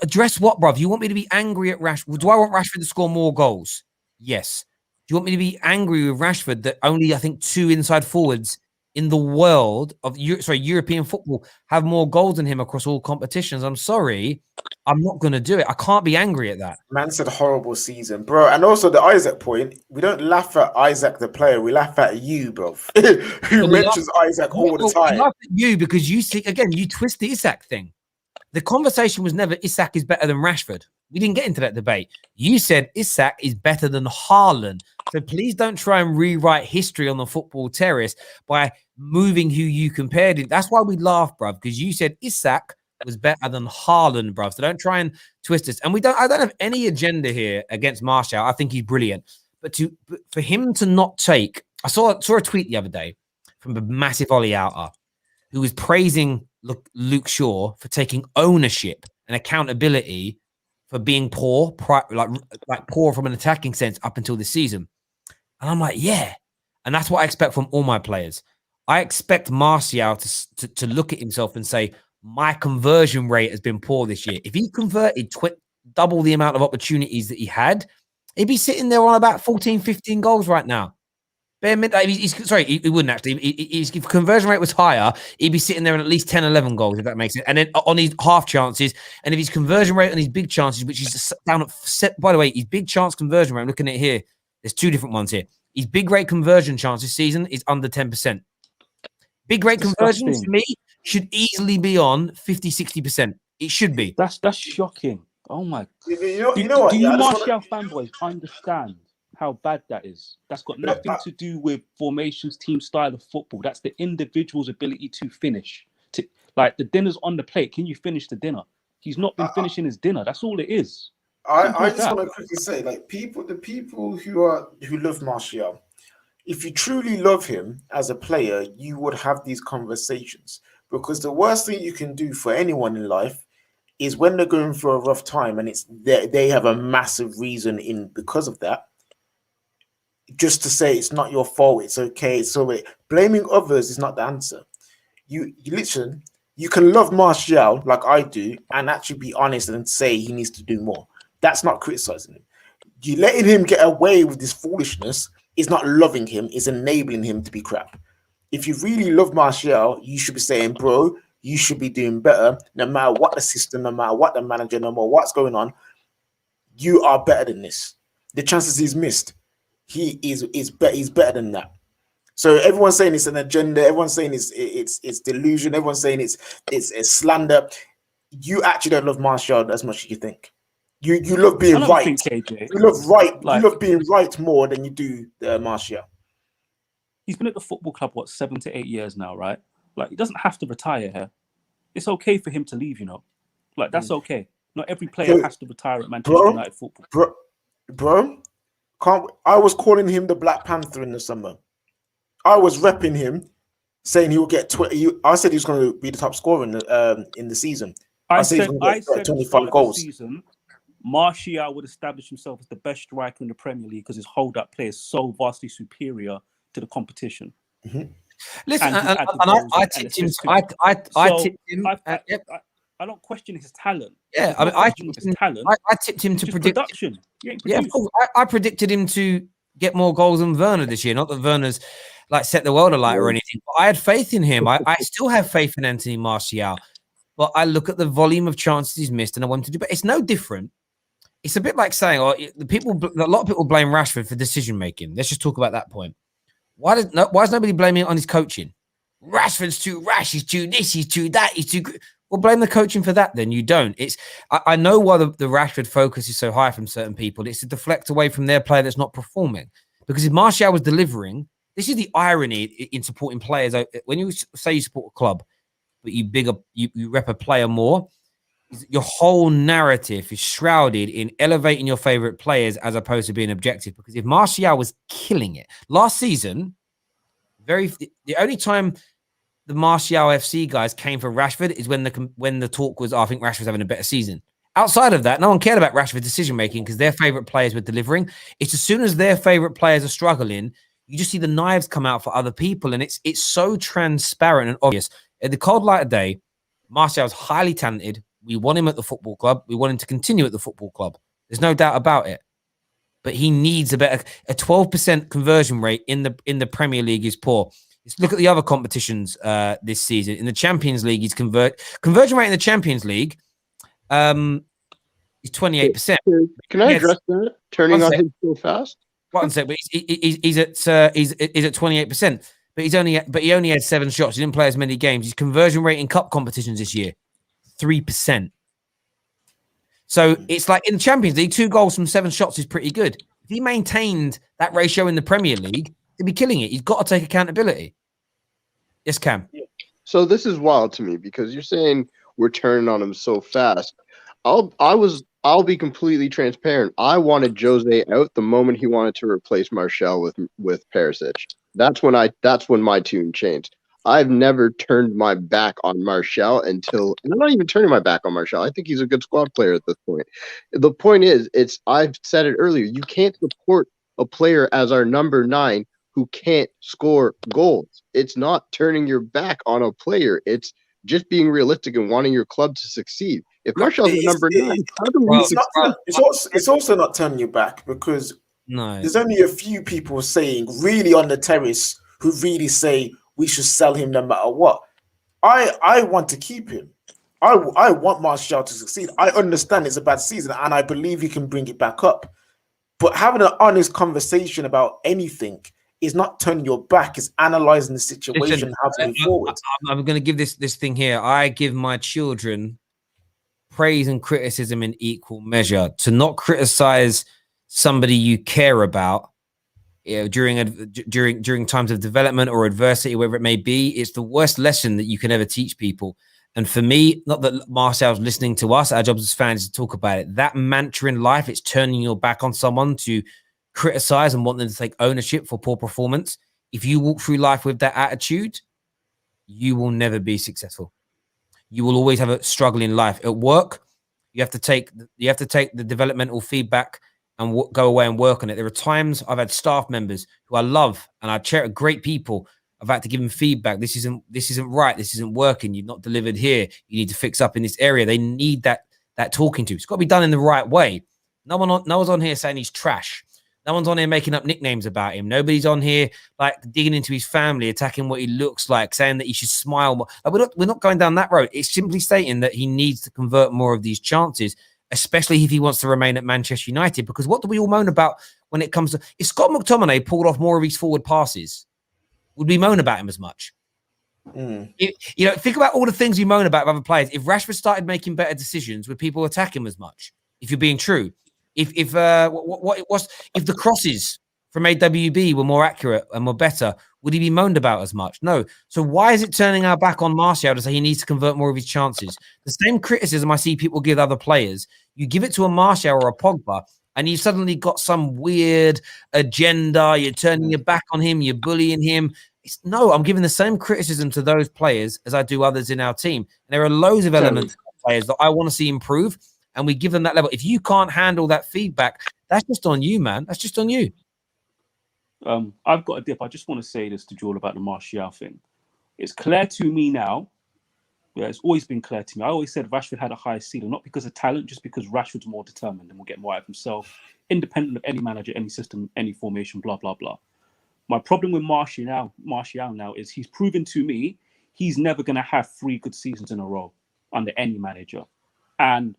address what, bruv? You want me to be angry at Rashford? Do I want Rashford to score more goals? Yes. Do you want me to be angry with Rashford that only, I think, 2 inside forwards in the world of European football have more goals than him across all competitions? I'm sorry. I'm not going to do it. I can't be angry at that. Man said horrible season, bro. And also the Isaac point, we don't laugh at Isaac the player. We laugh at you, bro, who mentions Isaac all the time. We laugh at you because you see, again, you twist the Isak thing. The conversation was never Isak is better than Rashford. We didn't get into that debate. You said Isak is better than Haaland. So please don't try and rewrite history on the football terrace by moving who you compared it. That's why we laugh, bruv, because you said Isak was better than Haaland, bruv. So don't try and twist this. And I don't have any agenda here against Martial. I think he's brilliant. But for him to not take, I saw a tweet the other day from a massive Ollie Outer who was praising Luke Shaw for taking ownership and accountability for being poor, like poor from an attacking sense up until this season. And I'm like, yeah. And that's what I expect from all my players. I expect Martial to look at himself and say, my conversion rate has been poor this year. If he converted double the amount of opportunities that he had, he'd be sitting there on about 14, 15 goals right now. Sorry, he wouldn't actually. If conversion rate was higher, he'd be sitting there on at least 10, 11 goals, if that makes sense. And then on his half chances, and if his conversion rate on his big chances, which is down at, by the way, his big chance conversion rate, I'm looking at it here, there's two different ones here. His big rate conversion chance this season is under 10%. Big rate conversion to me should easily be on 50, 60%. It should be. That's shocking. Oh my! You know what? Do you Martial fanboys understand how bad that is? That's got nothing to do with formations, team style of football. That's the individual's ability to finish. Like the dinner's on the plate. Can you finish the dinner? He's not been finishing his dinner. That's all it is. I just want to quickly say, like, the people who love Martial, if you truly love him as a player, you would have these conversations, because the worst thing you can do for anyone in life is when they're going through a rough time and they have a massive reason because of that, just to say it's not your fault, it's okay. So blaming others is not the answer. You listen, you can love Martial like I do and actually be honest and say he needs to do more. That's not criticizing him. You letting him get away with this foolishness is not loving him, it's enabling him to be crap. If you really love Martial, you should be saying, bro, you should be doing better, no matter what the system, no matter what the manager, no matter what's going on. You are better than this. The chances he's missed, he's better than that. So everyone's saying it's an agenda. Everyone's saying it's delusion. Everyone's saying it's slander. You actually don't love Martial as much as you think. You love being right. KJ, you love right. Like, you love being right more than you do Martial. He's been at the football club 7 to 8 years now, right? Like, he doesn't have to retire here. It's okay for him to leave, you know. Like, that's okay. Not every player has to retire at Manchester United football. Bro, I was calling him the Black Panther in the summer. I was repping him, saying he will get 20. I said he was going to be the top scorer in the season. I said he was going to get 25 goals. Season, Martial would establish himself as the best striker in the Premier League because his hold-up play is so vastly superior to the competition. Mm-hmm. Listen, and I tipped him. I tipped him. I don't question his talent. Yeah, I mean, I tipped him to predict production. Yeah, of course. I predicted him to get more goals than Werner this year. Not that Werner's like set the world alight or anything, but I had faith in him. I still have faith in Anthony Martial, but I look at the volume of chances he's missed, and I want him to do. But it's no different. It's a bit like saying, a lot of people blame Rashford for decision making. Let's just talk about that point. Why is nobody blaming it on his coaching? Rashford's too rash. He's too this. He's too that. He's too. Well, blame the coaching for that. Then you don't. I know why the Rashford focus is so high from certain people. It's to deflect away from their player that's not performing. Because if Martial was delivering, this is the irony in supporting players. When you say you support a club, but you rep a player more, your whole narrative is shrouded in elevating your favorite players as opposed to being objective. Because if Martial was killing it last season, the only time the Martial FC guys came for Rashford is when the talk was, I think Rashford's having a better season. Outside of that, no one cared about Rashford's decision-making because their favourite players were delivering. It's as soon as their favourite players are struggling, you just see the knives come out for other people, and it's so transparent and obvious. At the cold light of day, Martial's highly talented. We want him at the football club. We want him to continue at the football club. There's no doubt about it. But he needs a 12% conversion rate in the Premier League is poor. Let's look at the other competitions this season. In the Champions League, his conversion rate in the Champions League is 28%. Can I address that? Turning on him so fast. One sec, but he's at 28%. But he only had 7 shots. He didn't play as many games. His conversion rate in cup competitions this year, 3%. So it's like in the Champions League, 2 goals from 7 shots is pretty good. If he maintained that ratio in the Premier League, he'd be killing it. He's got to take accountability. Yes, Cam. So this is wild to me because you're saying we're turning on him so fast. I'll be completely transparent. I wanted Jose out the moment he wanted to replace Martial with Perisic. That's when my tune changed. I've never turned my back on Martial until, and I'm not even turning my back on Martial. I think he's a good squad player at this point. The point is, I've said it earlier, you can't support a player as our number 9 who can't score goals. It's not turning your back on a player. It's just being realistic and wanting your club to succeed. If Martial's the number 9, how can we succeed? It's also not turning your back, because there's only a few people saying really on the terrace who really say we should sell him no matter what. I want to keep him. I want Martial to succeed. I understand it's a bad season, and I believe he can bring it back up. But having an honest conversation about anything is not turning your back. It's analyzing the situation and how to move forward. I'm going to give this thing here. I give my children praise and criticism in equal measure. To not criticize somebody you care about, during times of development or adversity, whatever it may be, it's the worst lesson that you can ever teach people. And for me, not that Marcel's listening to us, our job as fans is to talk about it. That mantra in life, it's turning your back on someone to criticize and want them to take ownership for poor performance. If you walk through life with that attitude, you will never be successful. You will always have a struggle in life. At work, you have to take the developmental feedback and go away and work on it. There are times I've had staff members who I love and I cherish, great people. I've had to give them feedback. This isn't right. This isn't working. You've not delivered here. You need to fix up in this area. They need that talking to. It's got to be done in the right way. No one's on here saying he's trash. No one's on here making up nicknames about him. Nobody's on here like digging into his family, attacking what he looks like, saying that he should smile more. Like, we're not going down that road. It's simply stating that he needs to convert more of these chances, especially if he wants to remain at Manchester United. Because what do we all moan about when it comes to... If Scott McTominay pulled off more of his forward passes, would we moan about him as much? Think about all the things you moan about with other players. If Rashford started making better decisions, would people attack him as much? If you're being true. If the crosses from AWB were more accurate and more better, would he be moaned about as much? No. So why is it turning our back on Martial to say he needs to convert more of his chances? The same criticism I see people give other players, you give it to a Martial or a Pogba, and you suddenly got some weird agenda. You're turning your back on him. You're bullying him. No, I'm giving the same criticism to those players as I do others in our team. And there are loads of elements of players that I want to see improve, and we give them that level. If you can't handle that feedback, that's just on you, man. That's just on you. I've got a dip. I just want to say this to Joel about the Martial thing. It's clear to me now. Yeah, it's always been clear to me. I always said Rashford had a higher ceiling, not because of talent, just because Rashford's more determined and will get more out of himself, independent of any manager, any system, any formation, blah, blah, blah. My problem with Martial now is he's proven to me he's never going to have 3 good seasons in a row under any manager. And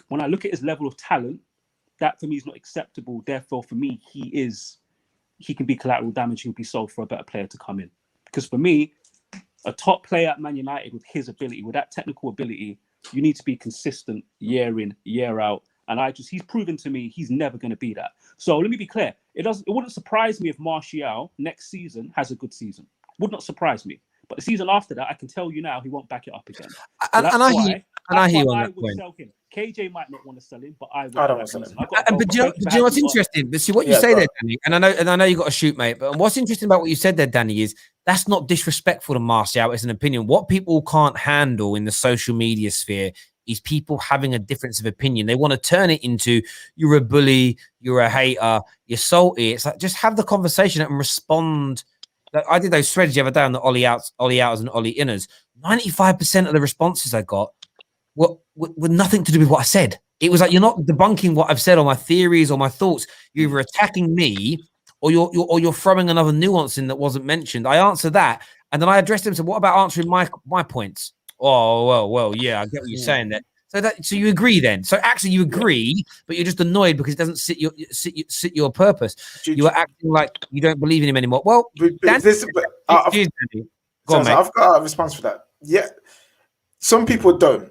when I look at his level of talent, that for me is not acceptable. Therefore, for me, he can be collateral damage. He'll be sold for a better player to come in. Because for me, a top player at Man United with his ability, with that technical ability, you need to be consistent year in, year out. And he's proven to me he's never going to be that. So let me be clear. It wouldn't surprise me if Martial next season has a good season. Would not surprise me. But the season after that, I can tell you now he won't back it up again. So I hear you on that point. Sell him. KJ might not want to sell him, but I don't want to sell him. But do you know what's interesting? But see what you say there, Danny, and I know you got to shoot, mate. But what's interesting about what you said there, Danny, is that's not disrespectful to Martial. It's an opinion. What people can't handle in the social media sphere is people having a difference of opinion. They want to turn it into you're a bully, you're a hater, you're salty. It's like just have the conversation and respond. I did those threads the other day on the Ollie outers and Ollie inners. 95% of the responses I got were nothing to do with what I said. It was like, you're not debunking what I've said or my theories or my thoughts. You're either attacking me or you're throwing another nuance in that wasn't mentioned. I answer that, and then I addressed them. So what about answering my points? Oh, well, yeah, I get what you're saying there. So you agree then. So actually you agree, but you're just annoyed because it doesn't sit your purpose. You are acting like you don't believe in him anymore. Well, I've got a response for that. Yeah, some people don't.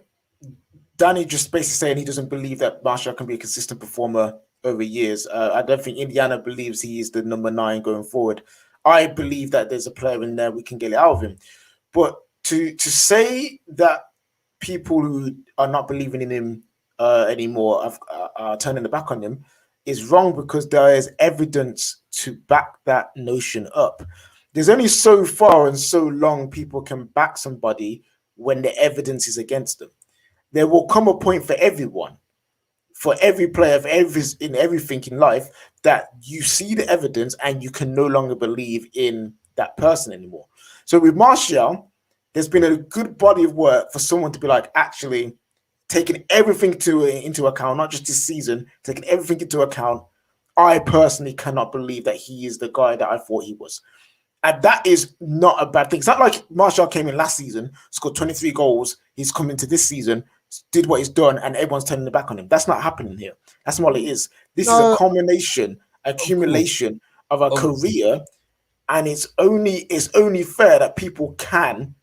Danny just basically saying he doesn't believe that Martial can be a consistent performer over years. I don't think Indiana believes he is the number 9 going forward. I believe that there's a player in there we can get it out of him. But to say that people who are not believing in him anymore are turning the back on him is wrong, because there is evidence to back that notion up. there's only so far and so long people can back somebody when the evidence is against them. There will come a point for everyone, for every player, in everything in life, that you see the evidence and you can no longer believe in that person anymore. So with Martial, there's been a good body of work for someone to be like, actually taking everything into account, not just this season, taking everything into account. I personally cannot believe that he is the guy that I thought he was. And that is not a bad thing. It's not like Martial came in last season, scored 23 goals. He's come into this season, did what he's done, and everyone's turning the back on him. That's not happening here. That's not what it is. This is a accumulation of a career, and it's only fair that people can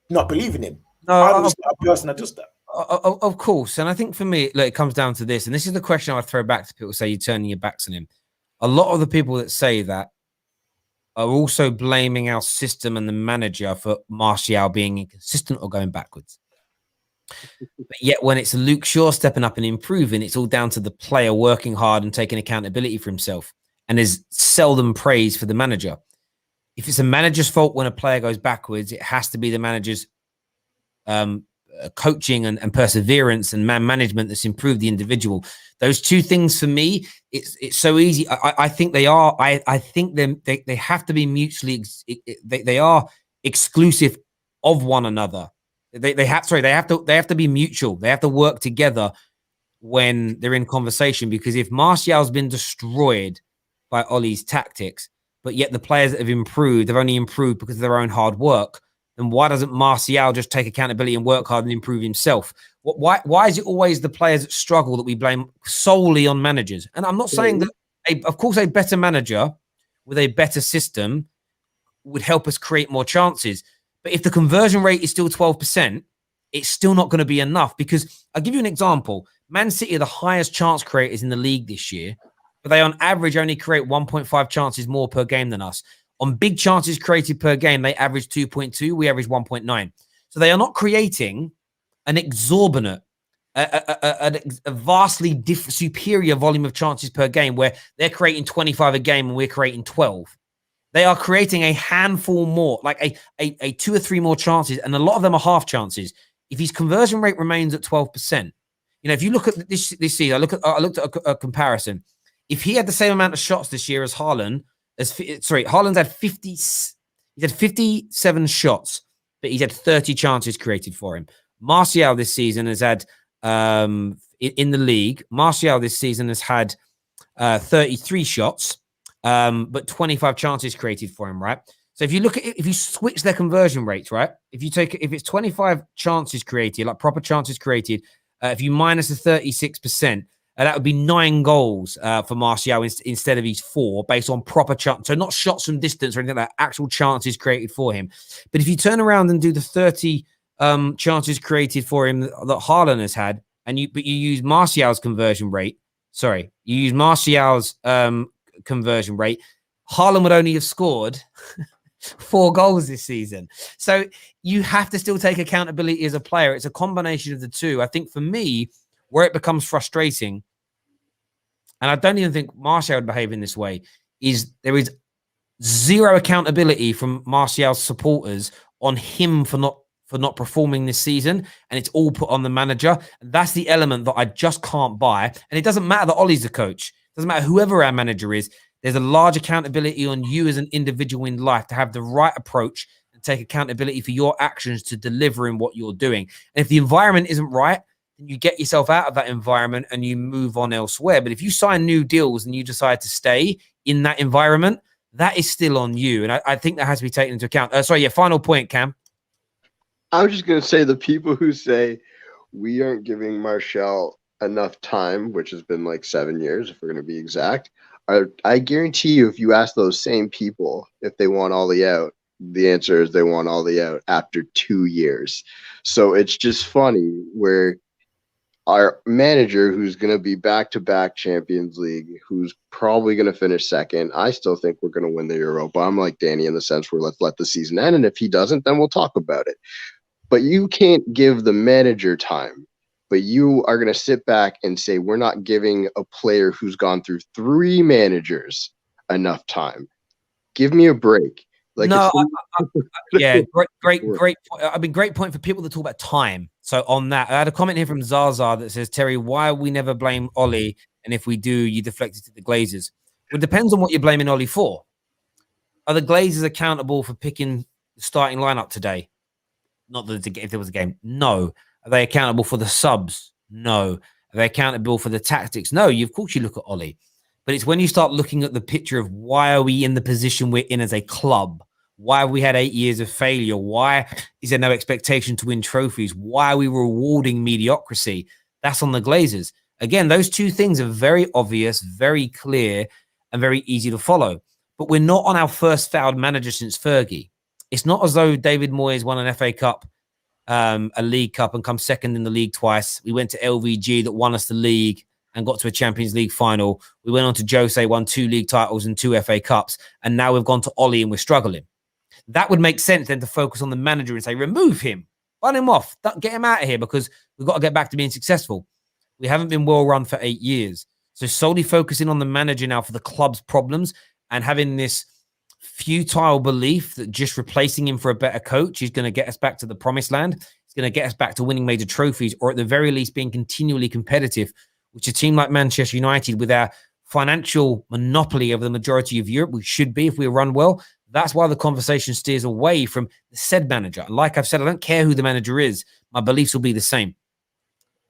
not believe in him. I'm just not a person that does that. Of course. And I think for me, look, it comes down to this. And this is the question I throw back to people who say you're turning your backs on him. A lot of the people that say that are also blaming our system and the manager for Martial being inconsistent or going backwards. But yet when it's Luke Shaw stepping up and improving, it's all down to the player working hard and taking accountability for himself, and is seldom praised for the manager. If it's a manager's fault when a player goes backwards, it has to be the manager's coaching and perseverance and man management that's improved the individual. Those two things for me, it's so easy. I think they are. I think they have to be mutually. They are exclusive of one another. They have to be mutual. They have to work together when they're in conversation. Because if Martial's been destroyed by Ollie's tactics, but yet the players that have improved have only improved because of their own hard work, then why doesn't Martial just take accountability and work hard and improve himself? Why is it always the players that struggle that we blame solely on managers? And I'm not saying that, of course, a better manager with a better system would help us create more chances. But if the conversion rate is still 12%, it's still not going to be enough. Because I'll give you an example. Man City are the highest chance creators in the league this year, but they on average only create 1.5 chances more per game than us. On big chances created per game, they average 2.2. We average 1.9. So they are not creating an exorbitant, a vastly superior volume of chances per game, where they're creating 25 a game and we're creating 12. They are creating a handful more, like a 2 or 3 more chances, and a lot of them are half chances. If his conversion rate remains at 12%, if you look at this season, I looked at a comparison. If he had the same amount of shots this year as Haaland, Haaland's had 50. He's had 57 shots, but he's had 30 chances created for him. Martial this season has had in the league. Martial this season has had 33 shots, but 25 chances created for him. Right. So if you look at it, if you switch their conversion rates, right? If it's 25 chances created, like proper chances created, if you minus the 36%. That would be 9 goals for Martial instead of his 4, based on proper chance. So not shots from distance or anything like that, actual chances created for him. But if you turn around and do the 30 chances created for him that Haaland has had, and you use Martial's conversion rate, conversion rate, Haaland would only have scored 4 goals this season. So you have to still take accountability as a player. It's a combination of the two. I think for me, where it becomes frustrating, and I don't even think Martial would behave in this way, is there is zero accountability from Martial's supporters on him for not performing this season, and it's all put on the manager. And that's the element that I just can't buy. And it doesn't matter that Ollie's the coach. It doesn't matter whoever our manager is. There's a large accountability on you as an individual in life to have the right approach and take accountability for your actions to deliver in what you're doing. And if the environment isn't right, you get yourself out of that environment and you move on elsewhere. But if you sign new deals and you decide to stay in that environment, that is still on you. And I think that has to be taken into account. Final point, Cam. I was just going to say, the people who say we aren't giving Martial enough time, which has been like 7 years, if we're going to be exact, I guarantee you, if you ask those same people if they want Ollie out, the answer is they want Ollie out after 2 years. So it's just funny where our manager, who's going to be back-to-back Champions League, who's probably going to finish second, I still think we're going to win the Europa. I'm like Danny in the sense where let's let the season end, and if he doesn't, then we'll talk about it. But you can't give the manager time, but you are going to sit back and say we're not giving a player who's gone through 3 managers enough time. Give me a break. Like, No, it's yeah, great. I mean, great point for people that talk about time. So on that, I had a comment here from Zaza that says, Terry, why we never blame Ollie, and if we do, you deflect it to the Glazers. Well, it depends on what you're blaming Ollie for. Are the Glazers accountable for picking the starting lineup today? Not that if there was a game, no. Are they accountable for the subs? No. Are they accountable for the tactics? No. Of course, you look at Ollie. But it's when you start looking at the picture of why are we in the position we're in as a club? Why have we had 8 years of failure? Why is there no expectation to win trophies? Why are we rewarding mediocrity? That's on the Glazers. Again, those two things are very obvious, very clear, and very easy to follow. But we're not on our first failed manager since Fergie. It's not as though David Moyes won an FA Cup, a League Cup, and come second in the league twice. We went to LVG that won us the league and got to a Champions League final. We went on to Jose, won 2 league titles and 2 FA Cups, and now we've gone to Ollie and we're struggling. That would make sense then to focus on the manager and say, remove him, run him off, get him out of here because we've got to get back to being successful. We haven't been well run for 8 years. So solely focusing on the manager now for the club's problems and having this futile belief that just replacing him for a better coach is going to get us back to the promised land. It's going to get us back to winning major trophies, or at the very least being continually competitive, which a team like Manchester United, with our financial monopoly over the majority of Europe, we should be if we run well. That's why the conversation steers away from the said manager. Like I've said, I don't care who the manager is. My beliefs will be the same.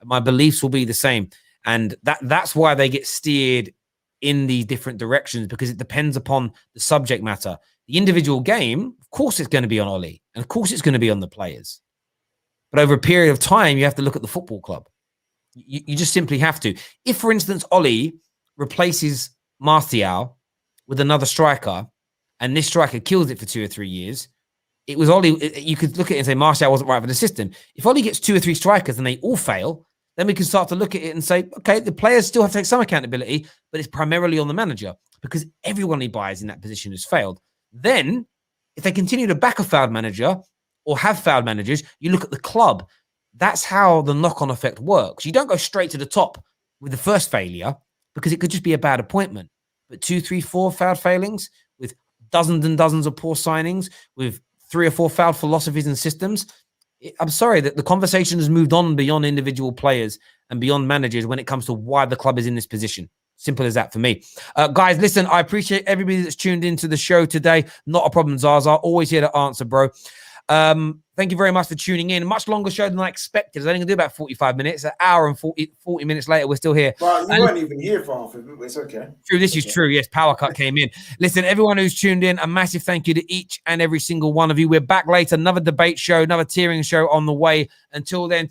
My beliefs will be the same. And that's why they get steered in these different directions, because it depends upon the subject matter. The individual game, of course, it's going to be on Ollie. And of course, it's going to be on the players. But over a period of time, you have to look at the football club. You just simply have to. If, for instance, Ollie replaces Martial with another striker, and this striker kills it for 2 or 3 years, it was Ollie. You could look at it and say Martial wasn't right for the system. If Ollie gets 2 or 3 strikers and they all fail, then we can start to look at it and say, okay, the players still have to take some accountability, but it's primarily on the manager because everyone he buys in that position has failed. Then, if they continue to back a failed manager or have failed managers, you look at the club. That's how the knock-on effect works. You don't go straight to the top with the first failure because it could just be a bad appointment. But 2, 3, 4 failed failings with dozens and dozens of poor signings, with 3 or 4 failed philosophies and systems, I'm sorry that the conversation has moved on beyond individual players and beyond managers when it comes to why the club is in this position. Simple as that for me. Guys, listen, I appreciate everybody that's tuned into the show today. Not a problem, Zaza. Always here to answer, bro. Thank you very much for tuning in. Much longer show than I expected. I was only going to do about 45 minutes. An hour and 40 minutes later, we're still here. Well, you weren't even here for half of it, but it's okay. True, this is true. Yes, power cut came in. Listen, everyone who's tuned in, a massive thank you to each and every single one of you. We're back later. Another debate show, another tiering show on the way. Until then,